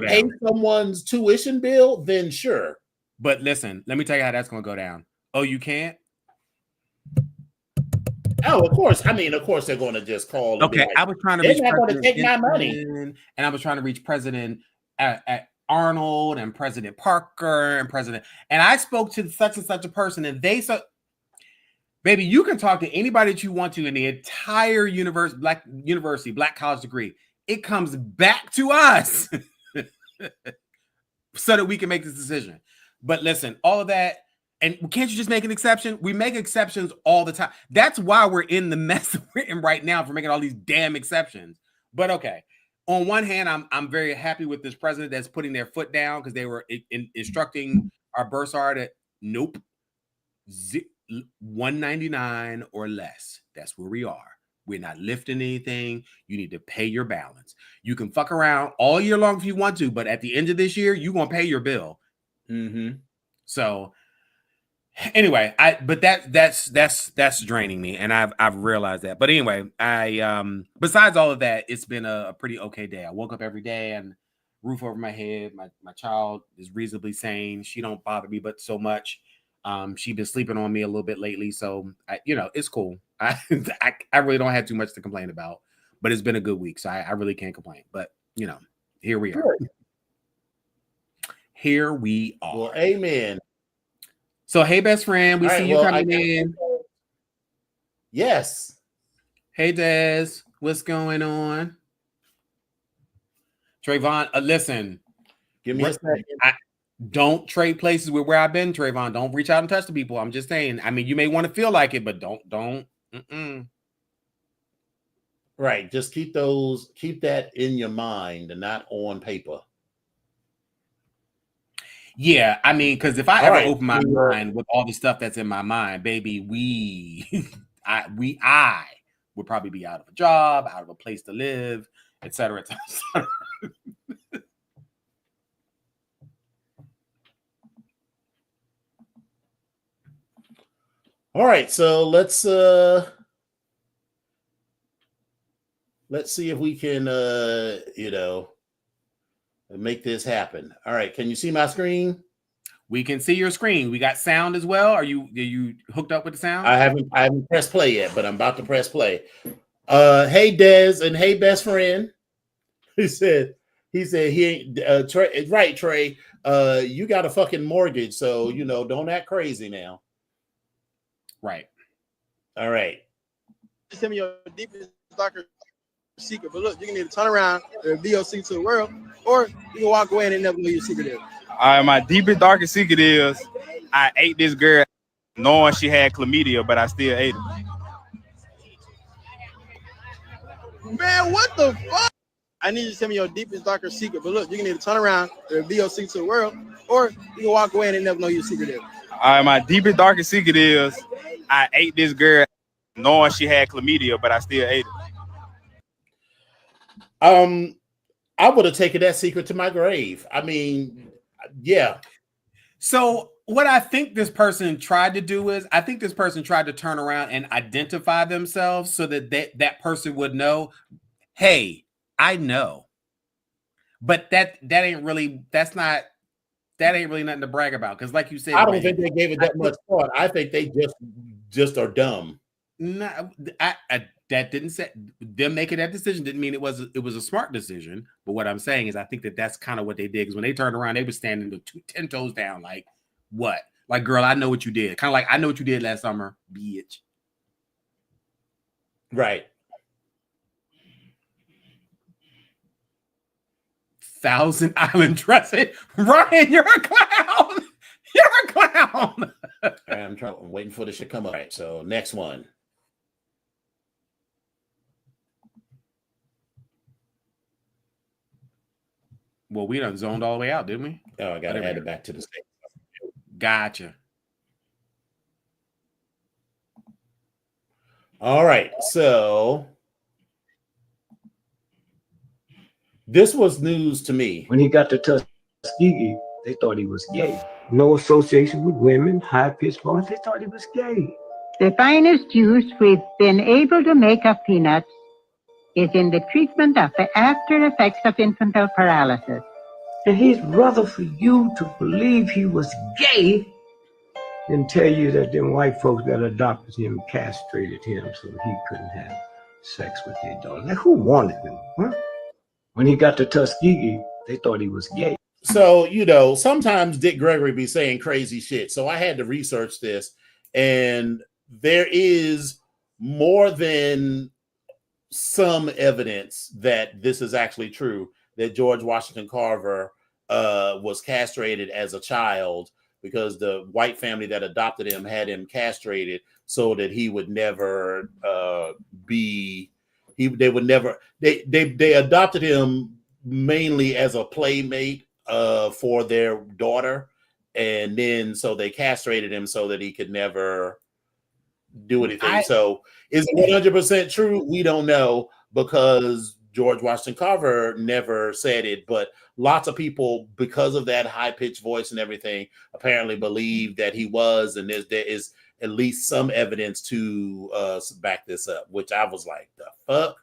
pay someone's tuition bill, then sure. But listen, let me tell you how that's going to go down. Oh, you can't? Oh, of course. I mean, of course they're going to just call. Okay, I was trying to reach. They're not going to take my money. And I was trying to reach President Arnold and President Parker and I spoke to such and such a person, and they said, baby, you can talk to anybody that you want to in the entire Black college degree. It comes back to us so that we can make this decision. But listen, all of that, and can't you just make an exception? We make exceptions all the time. That's why we're in the mess we're in right now, for making all these damn exceptions. But okay, on one hand, I'm very happy with this president that's putting their foot down, because they were instructing our bursar that nope, $199 or less. That's where we are. We're not lifting anything. You need to pay your balance. You can fuck around all year long if you want to, but at the end of this year, you're gonna pay your bill. So anyway, that's draining me, and I've realized that. But anyway, besides all of that, it's been a pretty okay day. I woke up every day and roof over my head. My child is reasonably sane. She don't bother me but so much. She's been sleeping on me a little bit lately, so it's cool. I really don't have too much to complain about, but it's been a good week, so I really can't complain. But here we are. Here we are. Well, amen. So, hey, best friend, we see you coming in. Yes. Hey, Des, what's going on? Trayvon, listen. Give me a second. Don't trade places with where I've been, Trayvon. Don't reach out and touch the people. I'm just saying. I mean, you may want to feel like it, but don't. Right. Just keep that in your mind and not on paper. Yeah, I mean, because if I ever open my mind with all the stuff that's in my mind, baby, I would probably be out of a job, out of a place to live, et cetera, et cetera. All right, so let's see if we can make this happen. All right, can you see my screen? We can see your screen. We got sound as well. Are you hooked up with the sound? I haven't pressed play yet, but I'm about to press play. Hey Des and hey best friend. He said he ain't Trey, right, Trey. You got a fucking mortgage, so don't act crazy now. Right. All right. Just tell me your deepest, darkest secret. But look, you can either turn around and reveal your secret to the world, or you can walk away and never know your secret is. My deepest, darkest secret is I ate this girl knowing she had chlamydia, but I still ate her. Man, what the fuck? I need you to tell me your deepest, darkest secret. But look, you can either turn around and reveal your secret to the world, or you can walk away and never know your secret is. My deepest, darkest secret is I ate this girl knowing she had chlamydia, but I still ate her. I would have taken that secret to my grave. I mean, yeah. So what I think this person tried to do is, I think this person tried to turn around and identify themselves so that that person would know, hey, I know. But that ain't really nothing to brag about. Because like you said, I don't think they gave it that much thought. I think they just are dumb. No, that didn't say them making that decision didn't mean it was a smart decision. But what I'm saying is, I think that's kind of what they did. Because when they turned around, they were standing with 10 toes down, like what? Like, girl, I know what you did. Kind of like, I know what you did last summer, bitch. Right. Thousand Island dressing. Ryan, you're a clown. You're a clown. I'm waiting for this to come up. All right, so next one. Well, we done zoned all the way out, didn't we? Oh, I got to add it back to the state. Gotcha. All right, so this was news to me. When he got to Tuskegee, they thought he was gay. No association with women, high-pitched voice, they thought he was gay. The finest use we've been able to make of peanuts is in the treatment of the after effects of infantile paralysis. And he'd rather for you to believe he was gay than tell you that them white folks that adopted him castrated him so he couldn't have sex with their daughter. Like, who wanted him, huh? When he got to Tuskegee, they thought he was gay. So, sometimes Dick Gregory be saying crazy shit. So I had to research this, and there is more than some evidence that this is actually true, that George Washington Carver was castrated as a child because the white family that adopted him had him castrated so that he would never they adopted him mainly as a playmate for their daughter, and then so they castrated him so that he could never do anything. So Is it 100% true? We don't know because George Washington Carver never said it, but lots of people, because of that high-pitched voice and everything, apparently believe that he was, and there is at least some evidence to back this up, which I was like, the fuck?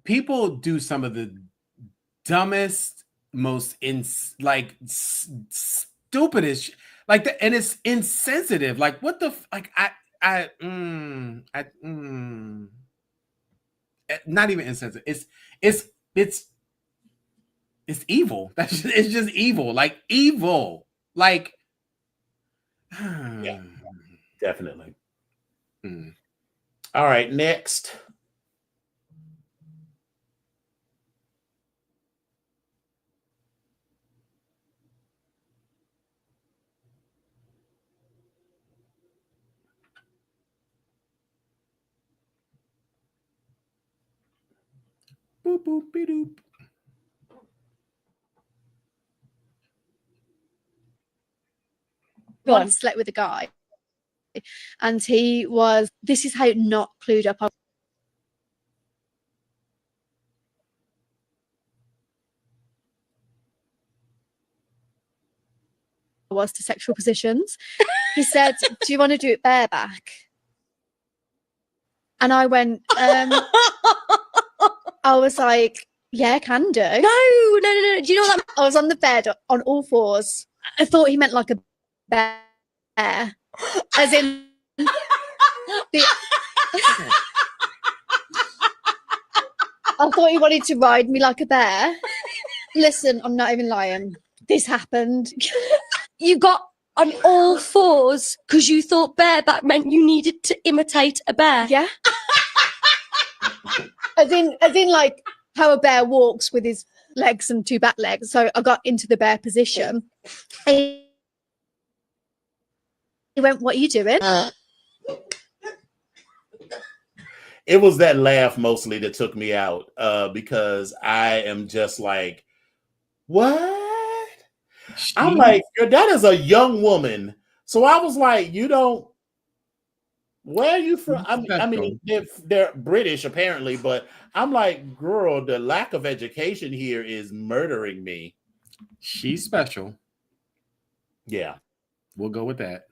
People do some of the dumbest, most stupidest, and it's insensitive. Like, what the not even insensitive. It's evil. It's just evil. Like evil. Like yeah, definitely. All right, next. Boop boop beep doop. Once slept with a guy, and he was. This is how not clued up I was to sexual positions. He said, "Do you want to do it bareback?" And I went, I was like, "Yeah, I can do." No. Do you know what? I was on the bed on all fours. I thought he meant like a bear, as in I thought he wanted to ride me like a bear. Listen, I'm not even lying. This happened. You got on all fours because you thought bareback meant you needed to imitate a bear. Yeah. as in like how a bear walks with his legs and two back legs. So I got into the bear position. He went, "What are you doing?" It was that laugh mostly that took me out because I am just like, what? I'm like, that is a young woman. So I was like, you don't, where are you from? I mean they're British apparently, but I'm like, girl, the lack of education here is murdering me. She's special. Yeah. We'll go with that.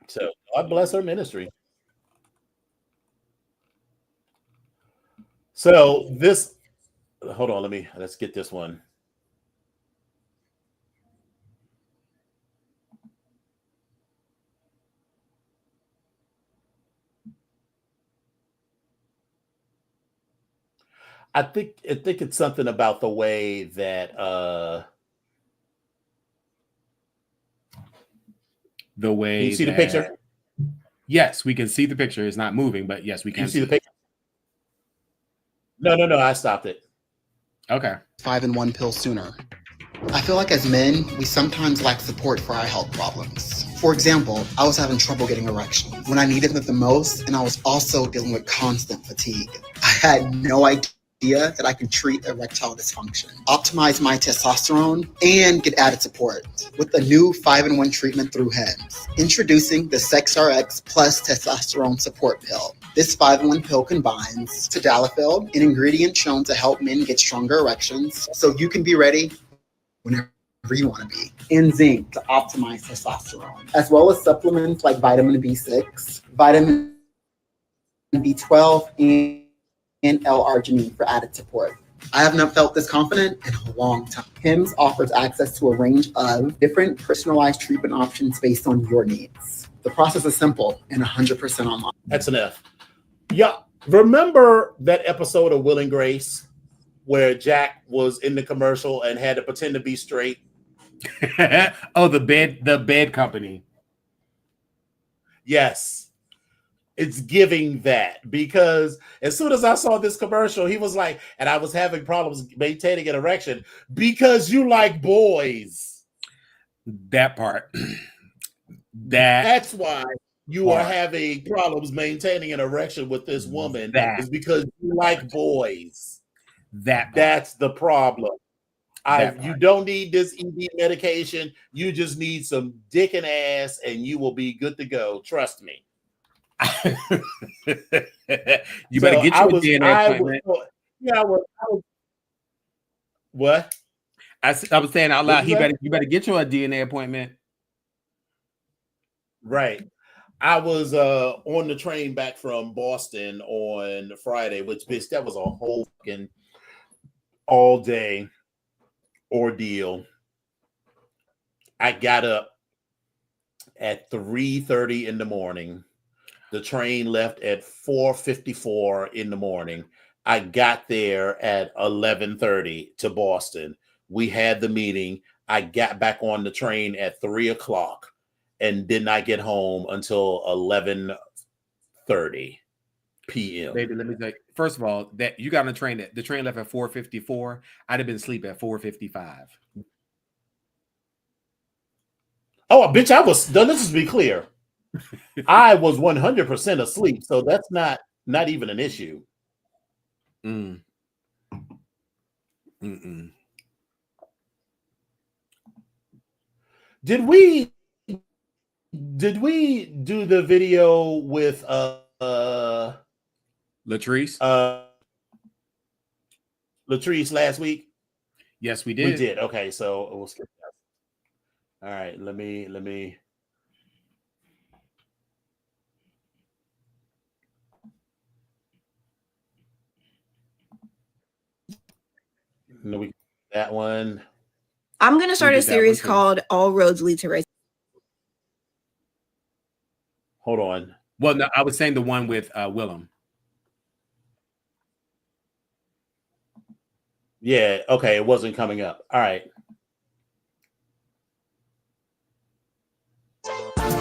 So God bless her ministry. So this, hold on, let's get this one. I think it's something about the way that the way can you see the picture? Yes, we can see the picture. It's not moving, but yes, we can see the picture. No, I stopped it. Okay. 5-in-1 pill sooner. I feel like as men, we sometimes lack support for our health problems. For example, I was having trouble getting erections when I needed them the most, and I was also dealing with constant fatigue. I had no idea that I could treat erectile dysfunction, optimize my testosterone, and get added support with a new 5-in-1 treatment through HEMS. Introducing the SexRx Plus Testosterone Support Pill. This 5-in-1 pill combines tadalafil, an ingredient shown to help men get stronger erections, so you can be ready whenever you want to be, and zinc to optimize testosterone, as well as supplements like vitamin B6, vitamin B12, and L-arginine for added support. I have not felt this confident in a long time. HIMS offers access to a range of different personalized treatment options based on your needs. The process is simple and 100% online. That's enough. Yeah, remember that episode of Will and Grace where Jack was in the commercial and had to pretend to be straight? Oh, the bed company. Yes. It's giving that, because as soon as I saw this commercial, he was like, and I was having problems maintaining an erection because you like boys. That part. That's why you are having problems maintaining an erection with this woman, is because you like boys. That's the problem. You don't need this ED medication. You just need some dick and ass, and you will be good to go. Trust me. You better get your DNA appointment. What? I was saying out loud. You better get you a DNA appointment. Right. I was on the train back from Boston on Friday, which bitch, that was a whole fucking all day ordeal. I got up at 3:30 in the morning. The train left at 4:54 in the morning. I got there at 11:30 to Boston. We had the meeting. I got back on the train at 3 o'clock and did not get home until 11:30 p.m. Baby, let me tell you. First of all, that you got on the train left at 4:54. I'd have been asleep at 4:55. Oh, bitch, let's just be clear. I was 100% asleep, so that's not even an issue. Did we do the video with Latrice? Latrice last week? Yes, we did. We did. Okay, so we'll skip that. All right, let me that one. I'm gonna start a series called All Roads Lead to Race. Hold on. Well, no, I was saying the one with Willem. Yeah, okay, it wasn't coming up. All right.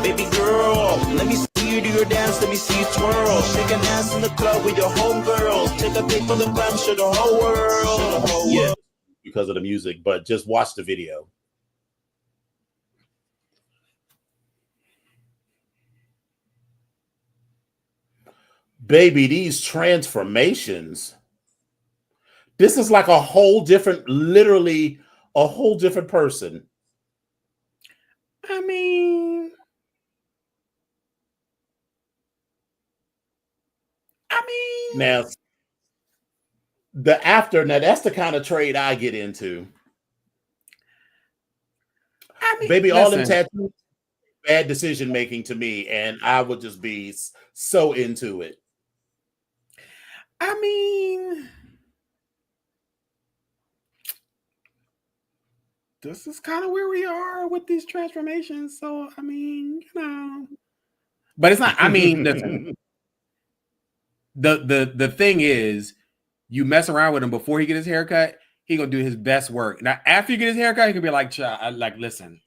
Baby girl, let me see you do your dance, let me see you twirl. Shake an ass in the club with your homegirls. Take a pic for the gram, show the whole world. Yeah, because of the music, but just watch the video. Baby, these transformations. This is like a whole different, literally a whole different person. I mean, now that's the kind of trade I get into. I mean, baby, all them tattoos, bad decision making to me, and I would just be so into it. I mean, this is kind of where we are with these transformations. So, I mean, but it's not. I mean, listen. The thing is, you mess around with him before he get his haircut, he gonna do his best work. Now, after you get his haircut, he can be like, listen,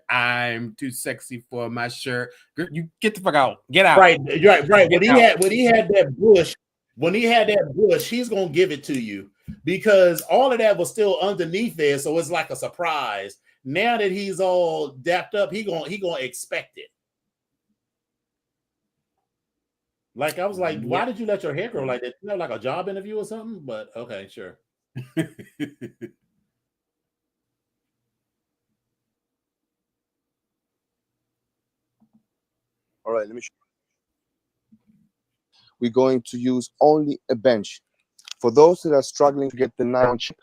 I'm too sexy for my shirt. You get the fuck out. Get out. Right. When he had that bush, he's gonna give it to you because all of that was still underneath there, so it's like a surprise. Now that he's all dapped up, he gonna expect it. Like I was like, why did you let your hair grow like that? You know, like a job interview or something? But okay, sure. All right, let me show you. We're going to use only a bench. For those that are struggling to get the 9 chip,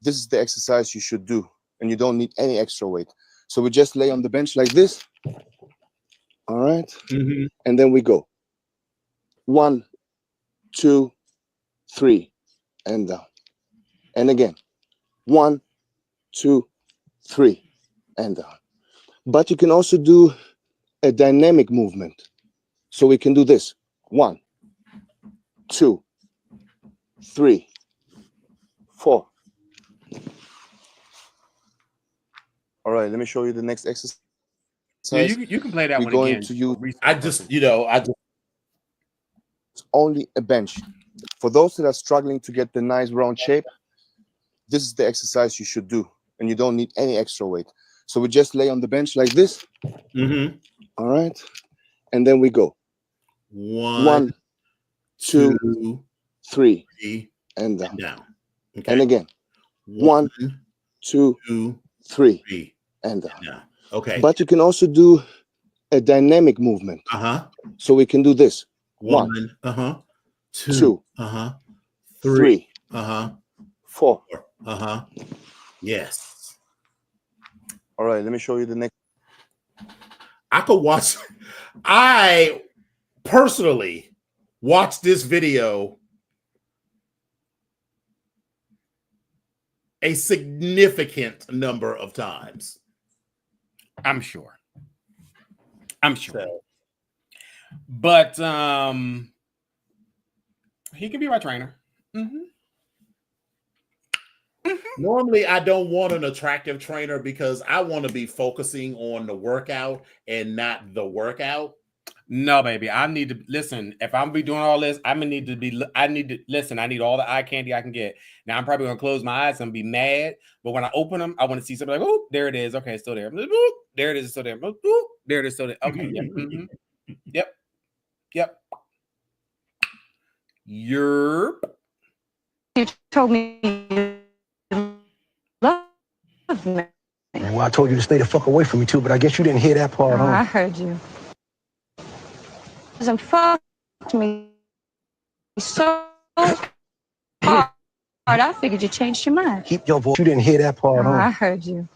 this is the exercise you should do, and you don't need any extra weight. So we just lay on the bench like this. All right, and then we go. 1, 2, 3, and down. And again, 1, 2, 3, and down. But you can also do a dynamic movement. So we can do this. 1, 2, 3, 4. All right, let me show you the next exercise. Yeah, you can play that one again. It's only a bench. For those that are struggling to get the nice round shape, this is the exercise you should do, and you don't need any extra weight. So we just lay on the bench like this. All right, and then we go. 1, 2, 3, and down. Okay. And again, 1, 2, 3, and down. Yeah. Okay. But you can also do a dynamic movement. So we can do this. 1, 2, 3, 4. Yes. All right, let me show you the next. I could watch. I personally watched this video a significant number of times. I'm sure. But he could be my trainer. Normally, I don't want an attractive trainer because I want to be focusing on the workout and not the workout. No, baby. I need to listen. If I'm gonna be doing all this, I need to listen. I need all the eye candy I can get. Now I'm probably gonna close my eyes and be mad. But when I open them, I want to see something like, oh, there it is. Okay, it's still there. Boop, there it is, it's still there. Boop, there it is, still there. Okay, yep. Yep. Yerp. You told me you love me. Well, I told you to stay the fuck away from me too, but I guess you didn't hear that part, huh? I heard you. And fucked me so hard, I figured you changed your mind. Keep your voice. You didn't hear that part, huh? I heard you.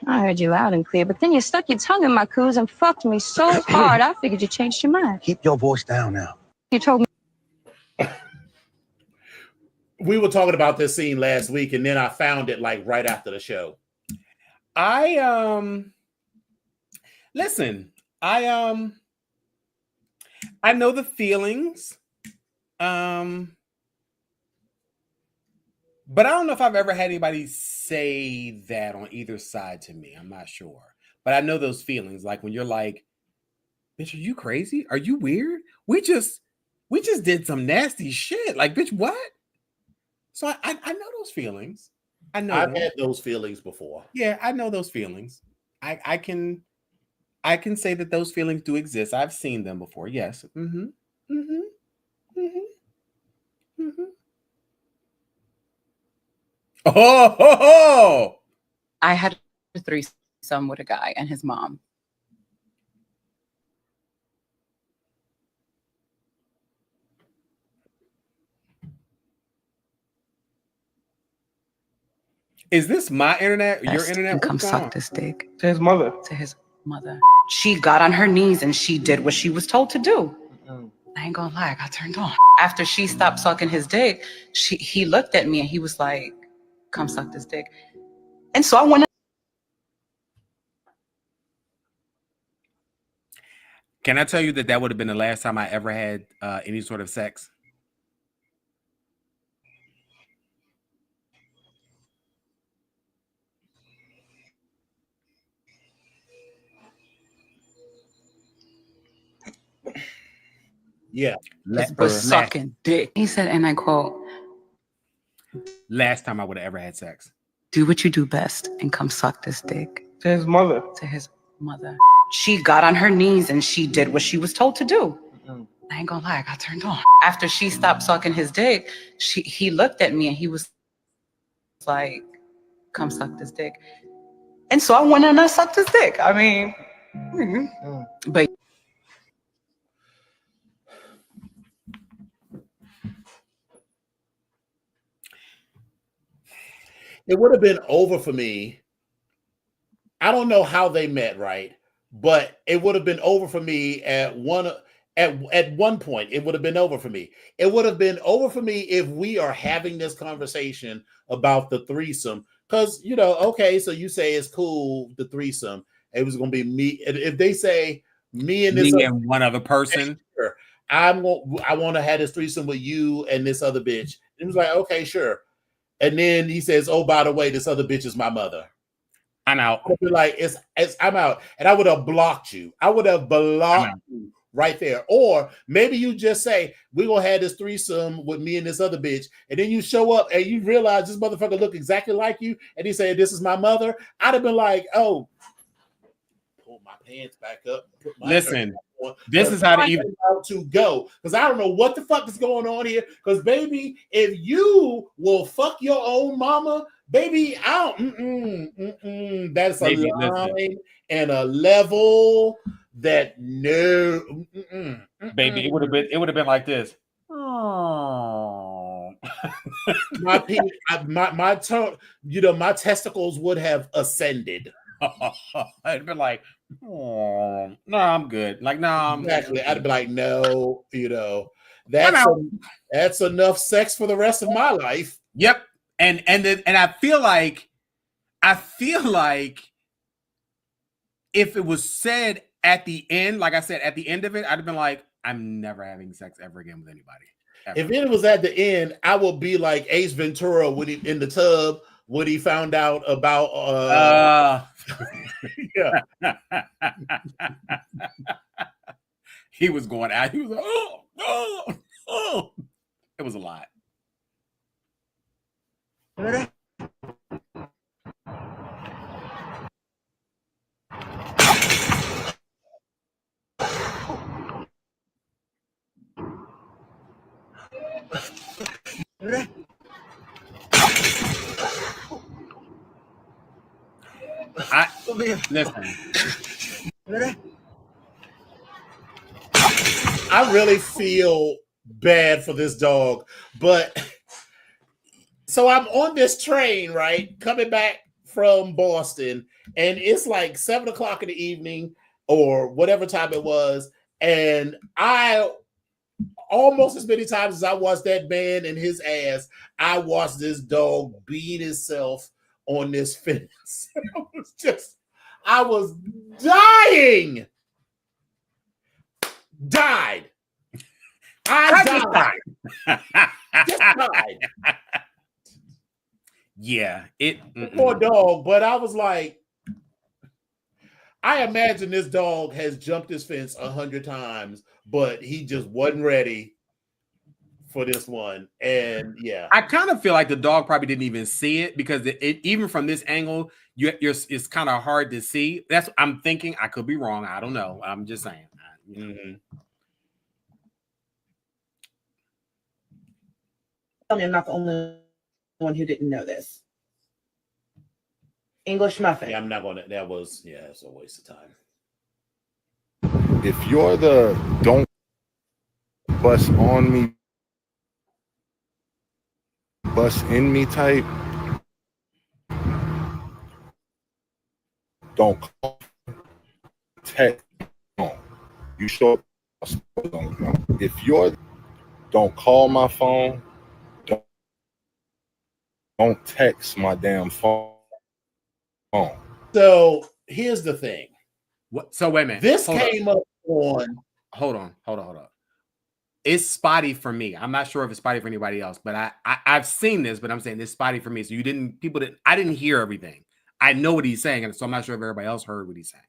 I heard you loud and clear, but then you stuck your tongue in my coos and fucked me so hard, I figured you changed your mind. Keep your voice down now. You told me. We were talking about this scene last week, and then I found it like right after the show. Listen, I know the feelings. But I don't know if I've ever had anybody say that on either side to me. I'm not sure. But I know those feelings. Like when you're like, bitch, are you crazy? Are you weird? We just did some nasty shit. Like, bitch, what? So I know those feelings. I know I've had those feelings before. Yeah, I know those feelings. I can say that those feelings do exist. I've seen them before. Yes. Oh! I had a threesome with a guy and his mom. Is this my internet? Your internet? And come suck this dick. To his mother. To his mother. She got on her knees and she did what she was told to do. I ain't gonna lie, I got turned on. After she stopped sucking his dick, he looked at me and he was like, come suck this dick. And so I went. Can I tell you that would have been the last time I ever had any sort of sex? Yeah. Was sucking dick. He said, and I quote, last time I would have ever had sex. Do what you do best and come suck this dick. To his mother. To his mother. She got on her knees and she did what she was told to do. I ain't gonna lie, I got turned on. After she stopped sucking his dick, he looked at me and he was like, come suck this dick. And so I went and I sucked his dick. I mean, but it would have been over for me. I don't know how they met, right? But it would have been over for me at one point. It would have been over for me. It would have been over for me if we are having this conversation about the threesome. Because, okay, so you say it's cool, the threesome. It was going to be me. If they say me and this and one other person, sure, I want to have this threesome with you and this other bitch. It was like, okay, sure. And then he says, oh, by the way, this other bitch is my mother. I'm out. I would be like, I'm out. And I would have blocked you. I would have blocked you right there. Or maybe you just say, we're going to have this threesome with me and this other bitch. And then you show up and you realize this motherfucker look exactly like you. And he said, this is my mother. I'd have been like, oh, pull my pants back up. Put my Listen, on, this is how to even to go, because I don't know what the fuck is going on here. Because baby, if you will fuck your own mama, baby, I don't. That's baby, a line listen. and a level that no. Baby, it would have been like this. Oh, my tongue, my testicles would have ascended. I'd been like, oh, no, I'm good. Like, no, Exactly. I'd be like, no, that's enough sex for the rest of my life. Yep. And I feel like if it was said at the end, like I said, at the end of it, I'd have been like, I'm never having sex ever again with anybody. Ever. If it was at the end, I would be like Ace Ventura when he in the tub when he found out about yeah. He was going out. He was like, oh. It was a lot. Listen. I really feel bad for this dog, but so I'm on this train, right, coming back from Boston, and it's like 7:00 in the evening or whatever time it was, and I almost as many times as I watched that man and his ass, I watched this dog beat himself on this fence. I was dying. Died. I died. Just died. Yeah, poor dog, but I was like, I imagine this dog has jumped this fence 100 times, but he just wasn't ready for this one. And yeah, I kind of feel like the dog probably didn't even see it because it even from this angle, it's kind of hard to see. That's I'm thinking. I could be wrong. I don't know. I'm just saying. I'm not the only one who didn't know this. English muffin. Yeah, I'm not gonna. It's a waste of time. If you're the don't bust on me, bust in me type, don't call, text. You show up. If you're don't call my phone, don't text my damn phone. So here's the thing. What? So wait a minute. This came up on. Hold on. It's spotty for me. I'm not sure if it's spotty for anybody else, but I've seen this, but I'm saying it's spotty for me. So I didn't hear everything. I know what he's saying, and so I'm not sure if everybody else heard what he's saying.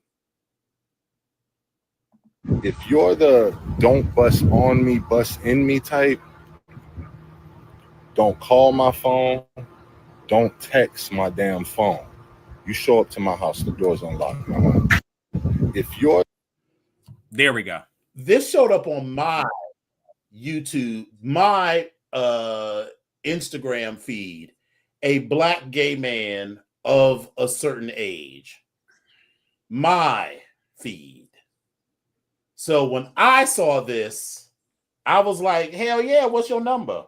If you're the don't bust on me, bust in me type, don't call my phone, don't text my damn phone. You show up to my house, the door's unlocked. If you're there we go. This showed up on my YouTube, my Instagram feed, a black gay man of a certain age. My feed. So when I saw this, I was like, hell yeah, what's your number?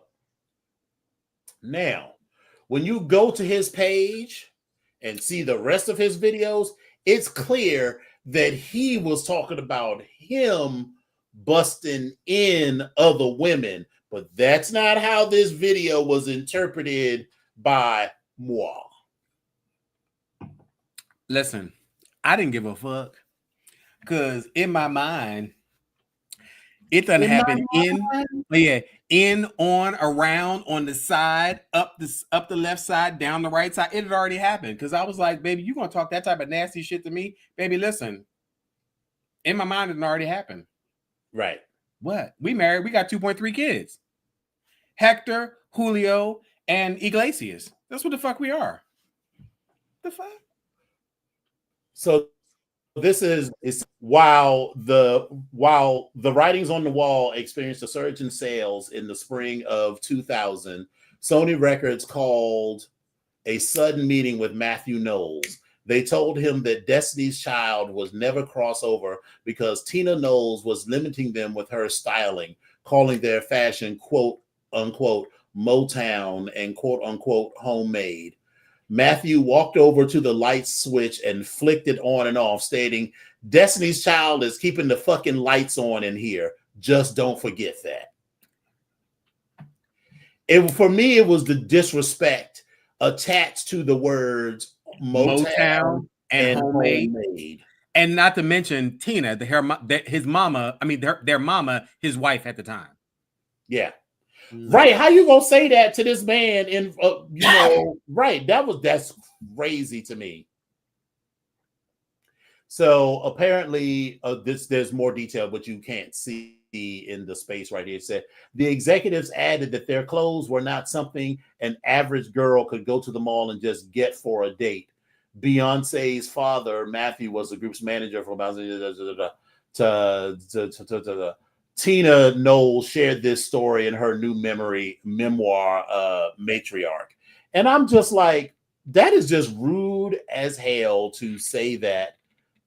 Now, when you go to his page and see the rest of his videos, it's clear that he was talking about him busting in other women, but that's not how this video was interpreted by moi. Listen, I didn't give a fuck because in my mind, it doesn't happen in, on, around, on the side, up the left side, down the right side. It had already happened because I was like, baby, you gonna talk that type of nasty shit to me? Baby, listen. In my mind, it had already happened. Right. What? We married. We got 2.3 kids. Hector, Julio, and Iglesias. That's what the fuck we are. The fuck? So this is while the writings on the wall experienced a surge in sales in the spring of 2000, Sony Records called a sudden meeting with Matthew Knowles. They told him that Destiny's Child was never crossover because Tina Knowles was limiting them with her styling, calling their fashion quote unquote Motown and quote unquote homemade. Matthew walked over to the light switch and flicked it on and off, stating, Destiny's Child is keeping the fucking lights on in here. Just don't forget that. For me, it was the disrespect attached to the words Motown and homemade. And not to mention Tina, his mama, I mean, their mama, his wife at the time. Yeah. Right. How you gonna say that to this man in right. That's crazy to me. So apparently there's more detail, but you can't see in the space right here. It said the executives added that their clothes were not something an average girl could go to the mall and just get for a date. Beyonce's father, Matthew, was the group's manager for about Tina Knowles shared this story in her new memoir, Matriarch. And I'm just like, that is just rude as hell to say that.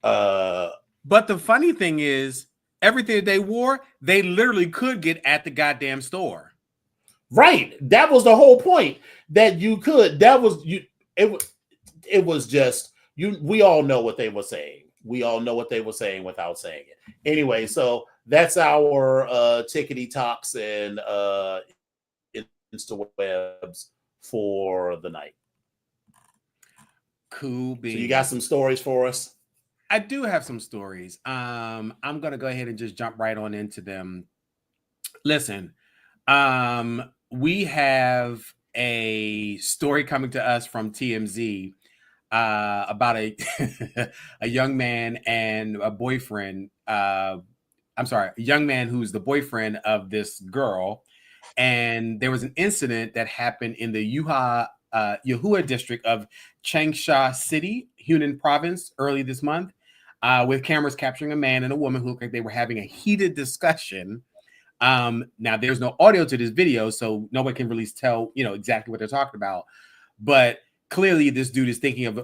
But the funny thing is, everything they wore, they literally could get at the goddamn store. Right. That was the whole point, that you could. That was you. It was just you. We all know what they were saying. We all know what they were saying without saying it. Anyway, so that's our tickety talks and Instawebs for the night. Cool. So you got some stories for us? I do have some stories. I'm gonna go ahead and just jump right on into them. Listen, we have a story coming to us from TMZ about a young man and a boyfriend. A young man who's the boyfriend of this girl, and there was an incident that happened in the Yuhua district of Changsha City, Hunan province, early this month, with cameras capturing a man and a woman who looked like they were having a heated discussion. Now, there's no audio to this video, so no one can really tell, exactly what they're talking about. But clearly, this dude is thinking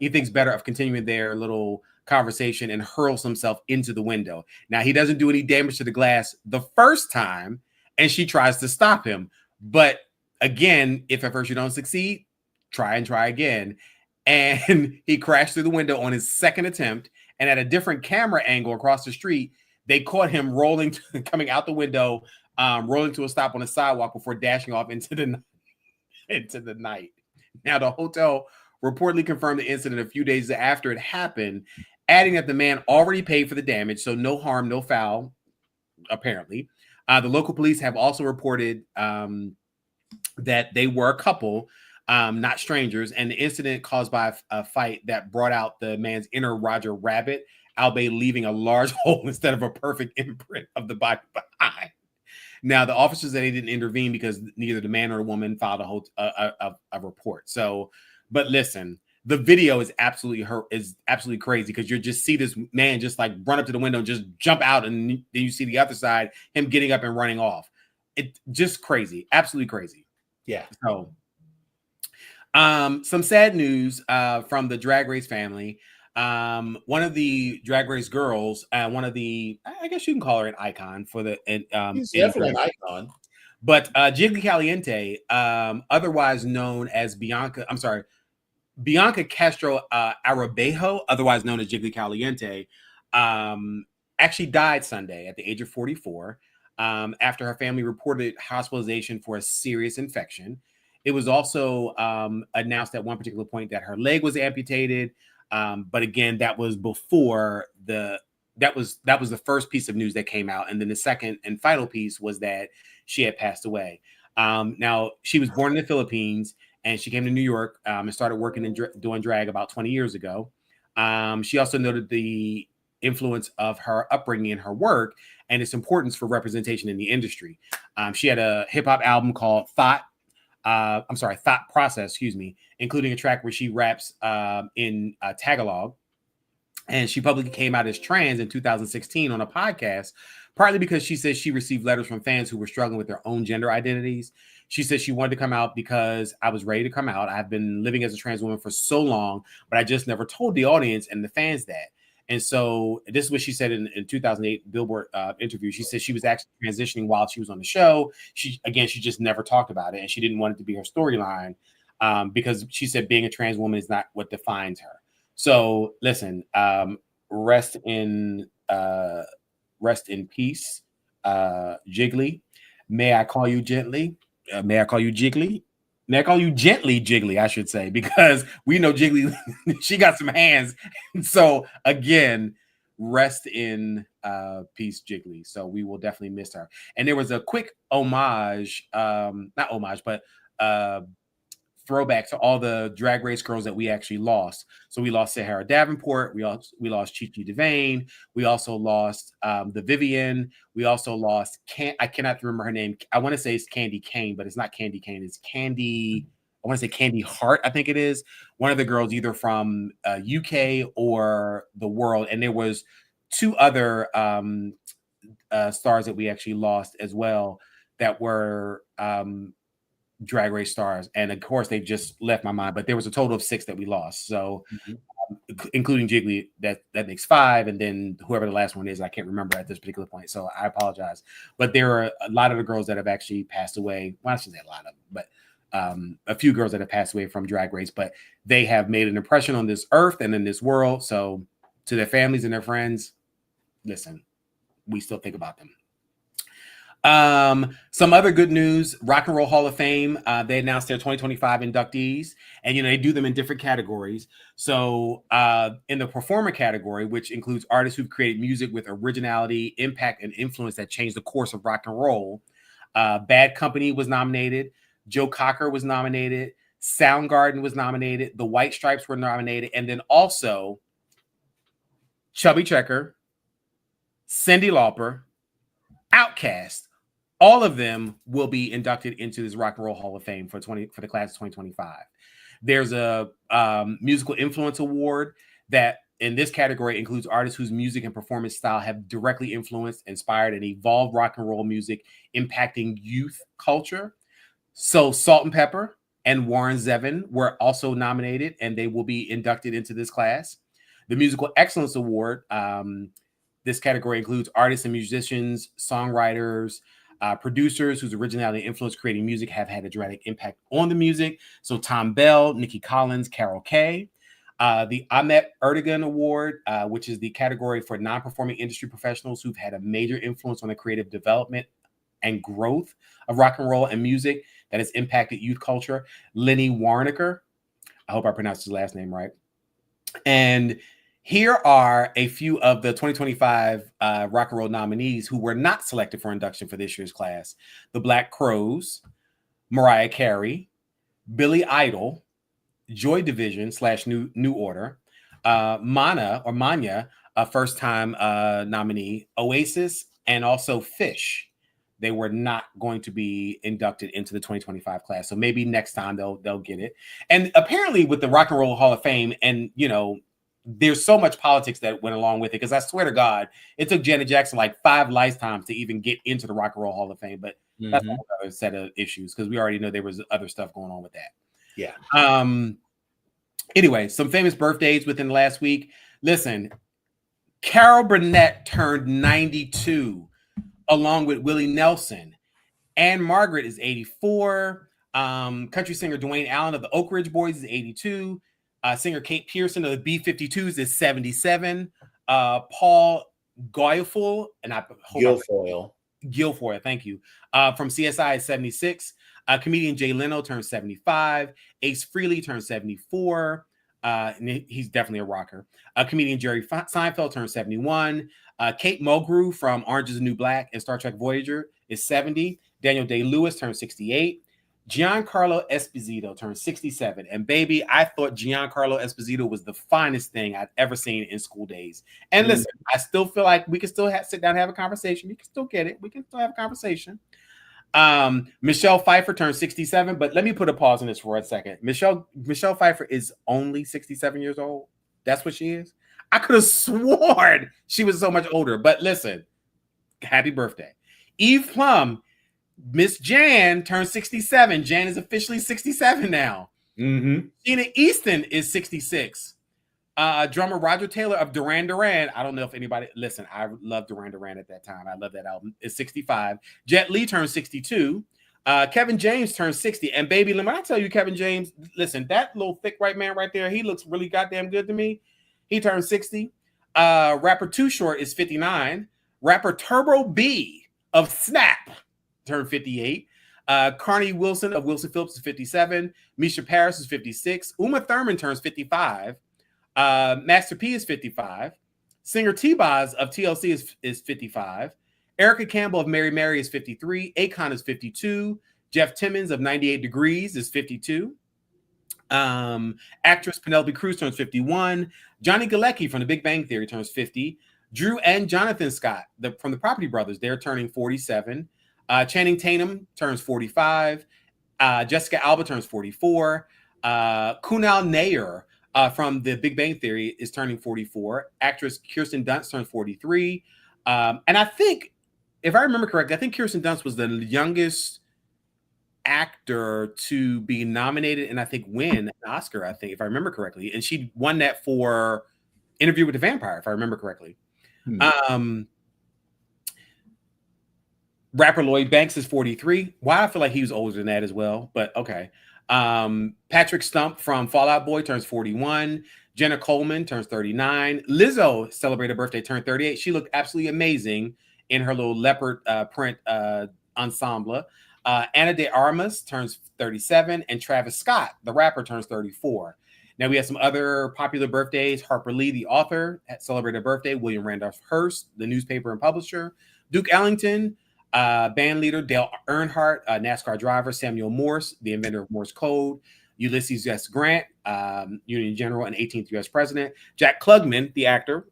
he thinks better of continuing their little conversation and hurls himself into the window. Now, he doesn't do any damage to the glass the first time, and she tries to stop him. But again, if at first you don't succeed, try again. And he crashed through the window on his second attempt. And at a different camera angle across the street, they caught him coming out the window, rolling to a stop on the sidewalk before dashing off into the night. Now, the hotel reportedly confirmed the incident a few days after it happened, adding that the man already paid for the damage, so no harm, no foul, apparently. The local police have also reported that they were a couple, not strangers, and the incident caused by a fight that brought out the man's inner Roger Rabbit, albeit leaving a large hole instead of a perfect imprint of the body behind. Now, the officers said they didn't intervene because neither the man or the woman filed a report. So, but listen, the video is absolutely crazy because you just see this man just like run up to the window and just jump out, and then you see the other side, him getting up and running off. It just crazy, absolutely crazy. Yeah. So, some sad news from the Drag Race family. One of the Drag Race girls, I guess you can call her an icon for the. She's definitely an icon. But Jiggly Caliente, otherwise known as Bianca Castro Arabejo, otherwise known as Jiggly Caliente, actually died Sunday at the age of 44 after her family reported hospitalization for a serious infection. It was also announced at one particular point that her leg was amputated. But again, that was before that was the first piece of news that came out. And then the second and final piece was that she had passed away. Now, she was born in the Philippines and she came to New York and started working and doing drag about 20 years ago. She also noted the influence of her upbringing in her work and its importance for representation in the industry. She had a hip hop album called Thought Process, including a track where she raps in Tagalog. And she publicly came out as trans in 2016 on a podcast, partly because she says she received letters from fans who were struggling with their own gender identities. She said she wanted to come out because I was ready to come out. I've been living as a trans woman for so long, but I just never told the audience and the fans that. And so this is what she said in 2008 Billboard interview. She said she was actually transitioning while she was on the show. She just never talked about it, and she didn't want it to be her storyline because she said being a trans woman is not what defines her. So listen, rest in peace, Jiggly. May I call you gently? May I call you Jiggly? May I call you gently Jiggly, I should say, because we know Jiggly, she got some hands. So again, rest in peace, Jiggly. So we will definitely miss her. And there was a quick homage, not homage, but throwback to all the Drag Race girls that we actually lost. So we lost Sahara Davenport, we lost Chi Chi DeVayne, we also lost the Vivian, we also lost I cannot remember her name. I want to say it's Candy Kane, but it's not Candy Kane, it's Candy. I want to say Candy Hart, I think it is. One of the girls either from UK or the world. And there was two other stars that we actually lost as well that were Drag Race stars, and of course they just left my mind, but there was a total of 6 that we lost, so including Jiggly, that makes 5, and then whoever the last one is, I can't remember at this particular point, so I apologize. But there are a lot of the girls that have actually passed away. Well, I shouldn't say a lot of them, but a few girls that have passed away from Drag Race, but they have made an impression on this earth and in this world. So to their families and their friends, listen, we still think about them. Some other good news, Rock and Roll Hall of Fame, they announced their 2025 inductees, and they do them in different categories. So in the performer category, which includes artists who've created music with originality, impact, and influence that changed the course of rock and roll, Bad Company was nominated, Joe Cocker was nominated, Soundgarden was nominated, the White Stripes were nominated, and then also Chubby Checker, Cyndi Lauper, Outkast. All of them will be inducted into this Rock and Roll Hall of Fame for the class of 2025. There's a musical influence award that in this category includes artists whose music and performance style have directly influenced, inspired, and evolved rock and roll music, impacting youth culture. So Salt and Pepper and Warren Zevon were also nominated, and they will be inducted into this class. The Musical Excellence Award, this category includes artists and musicians, songwriters, producers whose originality and influence creating music have had a dramatic impact on the music. So Tom Bell, Nikki Collins, Carol Kay. The Ahmet Erdogan Award, which is the category for non-performing industry professionals who've had a major influence on the creative development and growth of rock and roll and music that has impacted youth culture. Lenny Warnaker. I hope I pronounced his last name right. And here are a few of the 2025 rock and roll nominees who were not selected for induction for this year's class. The Black Crowes, Mariah Carey, Billy Idol, Joy Division / New Order, Manya, a first-time nominee, Oasis, and also Fish. They were not going to be inducted into the 2025 class. So maybe next time they'll get it. And apparently with the Rock and Roll Hall of Fame, and there's so much politics that went along with it, because I swear to God, it took Janet Jackson like 5 lifetimes to even get into the Rock and Roll Hall of Fame. But that's another set of issues, because we already know there was other stuff going on with that. Yeah. Anyway, some famous birthdays within the last week. Listen, Carol Burnett turned 92, along with Willie Nelson. Anne Margaret is 84. Country singer Dwayne Allen of the Oak Ridge Boys is 82. Singer Kate Pearson of the B-52s is 77. Paul Guilfoyle, Guilfoyle, thank you. From CSI is 76. Comedian Jay Leno turns 75. Ace Frehley turns 74. And he's definitely a rocker. Comedian Jerry Seinfeld turns 71. Kate Mulgrew from Orange is the New Black and Star Trek Voyager is 70. Daniel Day-Lewis turns 68. Giancarlo Esposito turns 67. And baby, I thought Giancarlo Esposito was the finest thing I'd ever seen in school days. And listen, I still feel like we can still sit down and have a conversation. You can still get it. We can still have a conversation. Michelle Pfeiffer turns 67, but let me put a pause on this for a second. Michelle Pfeiffer is only 67 years old. That's what she is. I could have sworn she was so much older. But listen, happy birthday. Eve Plum, Miss Jan turned 67. Jan is officially 67 now. Mm-hmm. Gina Easton is 66. Drummer Roger Taylor of Duran Duran. I don't know if anybody listen. I love Duran Duran at that time. I love that album. Is 65. Jet Li turned 62. Kevin James turned 60. And baby, when I tell you, Kevin James, listen, that little thick white man right there, he looks really goddamn good to me. He turned 60. Rapper Too Short is 59. Rapper Turbo B of Snap turned 58. Carney Wilson of Wilson Phillips is 57. Misha Paris is 56. Uma Thurman turns 55. Master P is 55. Singer T-Boz of TLC is 55. Erica Campbell of Mary Mary is 53. Akon is 52. Jeff Timmons of 98 Degrees is 52. Actress Penelope Cruz turns 51. Johnny Galecki from The Big Bang Theory turns 50. Drew and Jonathan Scott from the Property Brothers, they're turning 47. Channing Tatum turns 45. Jessica Alba turns 44. Kunal Nair from The Big Bang Theory is turning 44. Actress Kirsten Dunst turns 43. And I think, if I remember correctly, I think Kirsten Dunst was the youngest actor to be nominated and I think win an Oscar, I think, if I remember correctly. And she won that for Interview with the Vampire, if I remember correctly. Rapper Lloyd Banks is 43. Why? I feel like he was older than that as well, but okay. Patrick Stump from Fall Out Boy turns 41. Jenna Coleman turns 39. Lizzo celebrated a birthday, turned 38. She looked absolutely amazing in her little leopard print ensemble. Ana de Armas turns 37. And Travis Scott, the rapper, turns 34. Now we have some other popular birthdays. Harper Lee, the author, celebrated a birthday. William Randolph Hearst, the newspaper and publisher. Duke Ellington, band leader. Dale Earnhardt, NASCAR driver. Samuel Morse, the inventor of Morse code. Ulysses S. Grant, Union General and 18th U.S. President. Jack Klugman, the actor,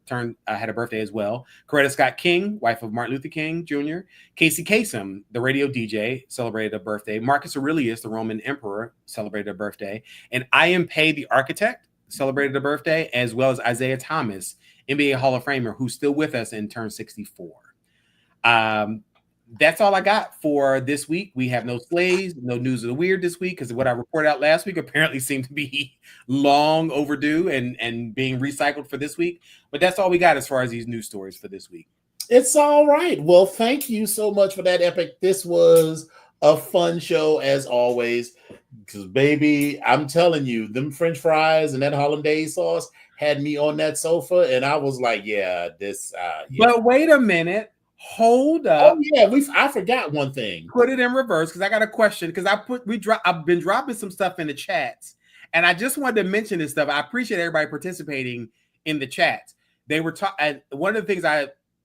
had a birthday as well. Coretta Scott King, wife of Martin Luther King Jr. Casey Kasem, the radio DJ, celebrated a birthday. Marcus Aurelius, the Roman emperor, celebrated a birthday. And I.M. Pei, the architect, celebrated a birthday, as well as Isaiah Thomas, NBA Hall of Famer, who's still with us and turned 64. That's all I got for this week. We have no slays, no news of the weird this week, because what I reported out last week apparently seemed to be long overdue and being recycled for this week. But that's all we got as far as these news stories for this week. It's all right. Well, thank you so much for that, Epic. This was a fun show as always. Because, baby, I'm telling you, them French fries and that hollandaise sauce had me on that sofa, and I was like, yeah, this. Yeah. But wait a minute. Hold up. Oh yeah, I forgot one thing. Put it in reverse because I got a question. Because I've been dropping some stuff in the chats, and I just wanted to mention this stuff. I appreciate everybody participating in the chats. They were talking. One of the things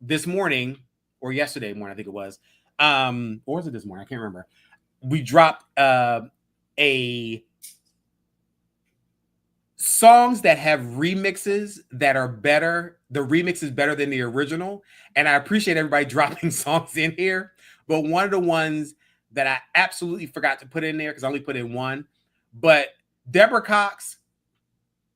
this morning or yesterday morning, I think it was, or was it this morning? I can't remember. We dropped a songs that have remixes that are better. The remix is better than the original. And I appreciate everybody dropping songs in here. But one of the ones that I absolutely forgot to put in there, because I only put in one, but Deborah Cox,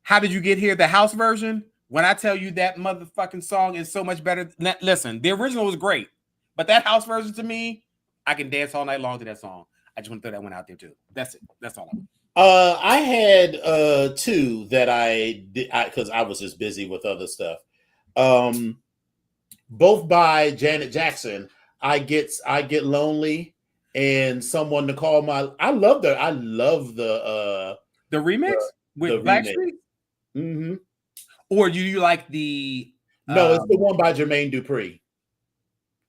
How Did You Get Here? The house version. When I tell you that motherfucking song is so much better. Listen, the original was great. But that house version, to me, I can dance all night long to that song. I just want to throw that one out there too. That's it. That's all I want. I had two that I did because I was just busy with other stuff. Both by Janet Jackson. I get lonely and Someone to Call My. I love the remix with Blackstreet. Mm-hmm. Or do you like the? No, it's the one by Jermaine Dupri.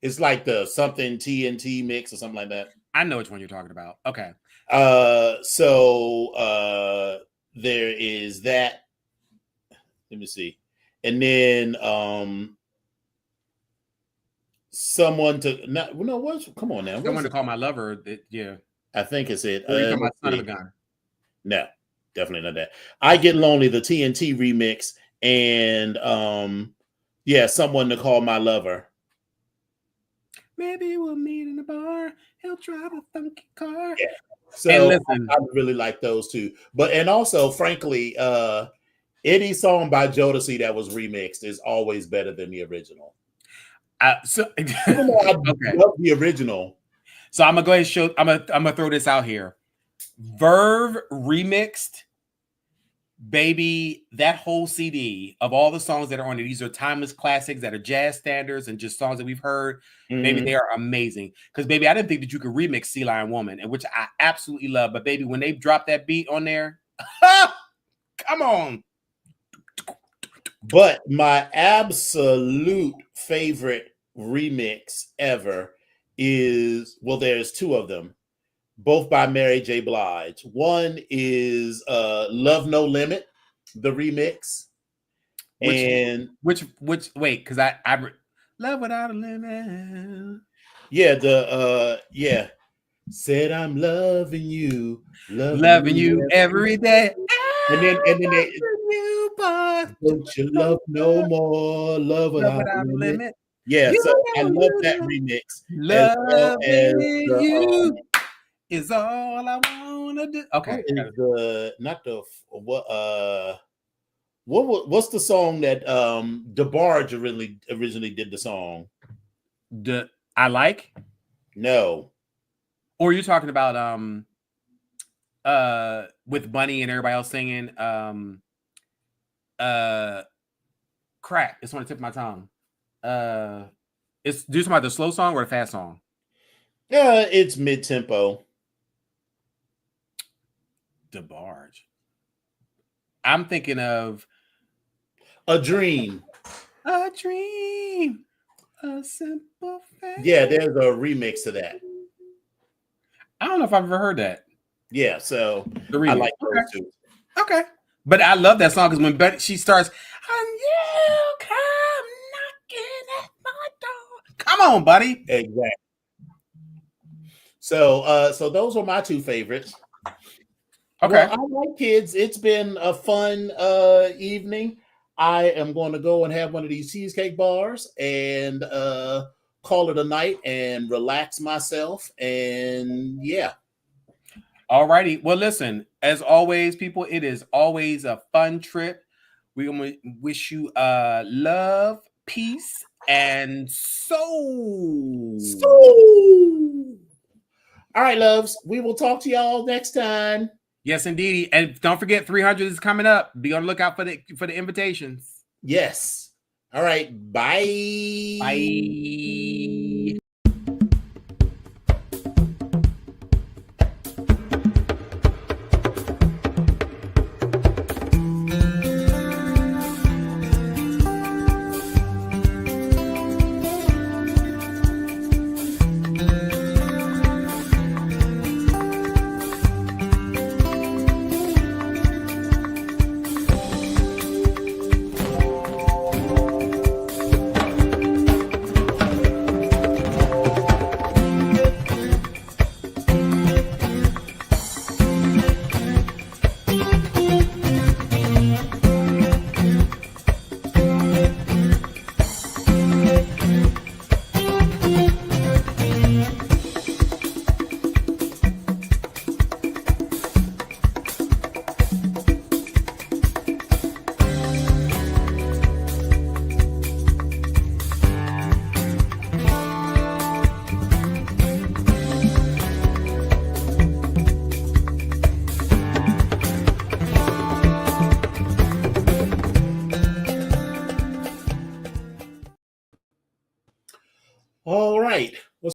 It's like the something TNT mix or something like that. I know which one you're talking about. Okay. So there is that. Let me see. And then Someone to come on now. Someone to Call My Lover. Yeah. I think it's it. Or you talking about Son of a Gun? No, definitely not that. I Get Lonely, the TNT remix, and Someone to Call My Lover. Maybe we'll meet in a bar. He'll drive a funky car. Yeah. So I really like those two. And also, frankly, Any song by Jodeci that was remixed is always better than the original. Okay. Love the original. So I'm gonna go ahead and show. I'm gonna throw this out here. Verve remixed, baby. That whole CD of all the songs that are on it. These are timeless classics that are jazz standards and just songs that we've heard. Baby, they are amazing. Because baby, I didn't think that you could remix Sea Lion Woman, and which I absolutely love. But baby, when they drop that beat on there, come on. But my absolute favorite remix ever is, well, there's two of them, both by Mary J. Blige. One is Love No Limit, the remix. Which wait, because I Love Without a Limit. Yeah, said I'm loving you every day. And then they, don't you love no more, love without a limit. Yeah, so I love that remix. Loving you is all I wanna do. Okay, what's the song that DeBarge originally did the song? I Like? No. Or you're talking about with Bunny and everybody else singing crap, it's on the tip of my tongue. It's do you talking about the slow song or the fast song? Yeah, it's mid-tempo. DeBarge. I'm thinking of A Dream. A Dream. A simple faith. Yeah, there's a remix to that. I don't know if I've ever heard that. Yeah, so the remix. I like those too. Okay. But I love that song because when Betty, she starts, and you come knocking at my door. Come on, buddy. Exactly. So those are my two favorites. Okay. Well, all right, kids. It's been a fun evening. I am going to go and have one of these cheesecake bars and call it a night and relax myself. And yeah. All righty. Well, listen, as always, people, it is always a fun trip. We're going to wish you love, peace, and soul. All right, loves. We will talk to y'all next time. Yes, indeed. And don't forget, 300 is coming up. Be on the lookout for the invitations. Yes. All right. Bye. Bye.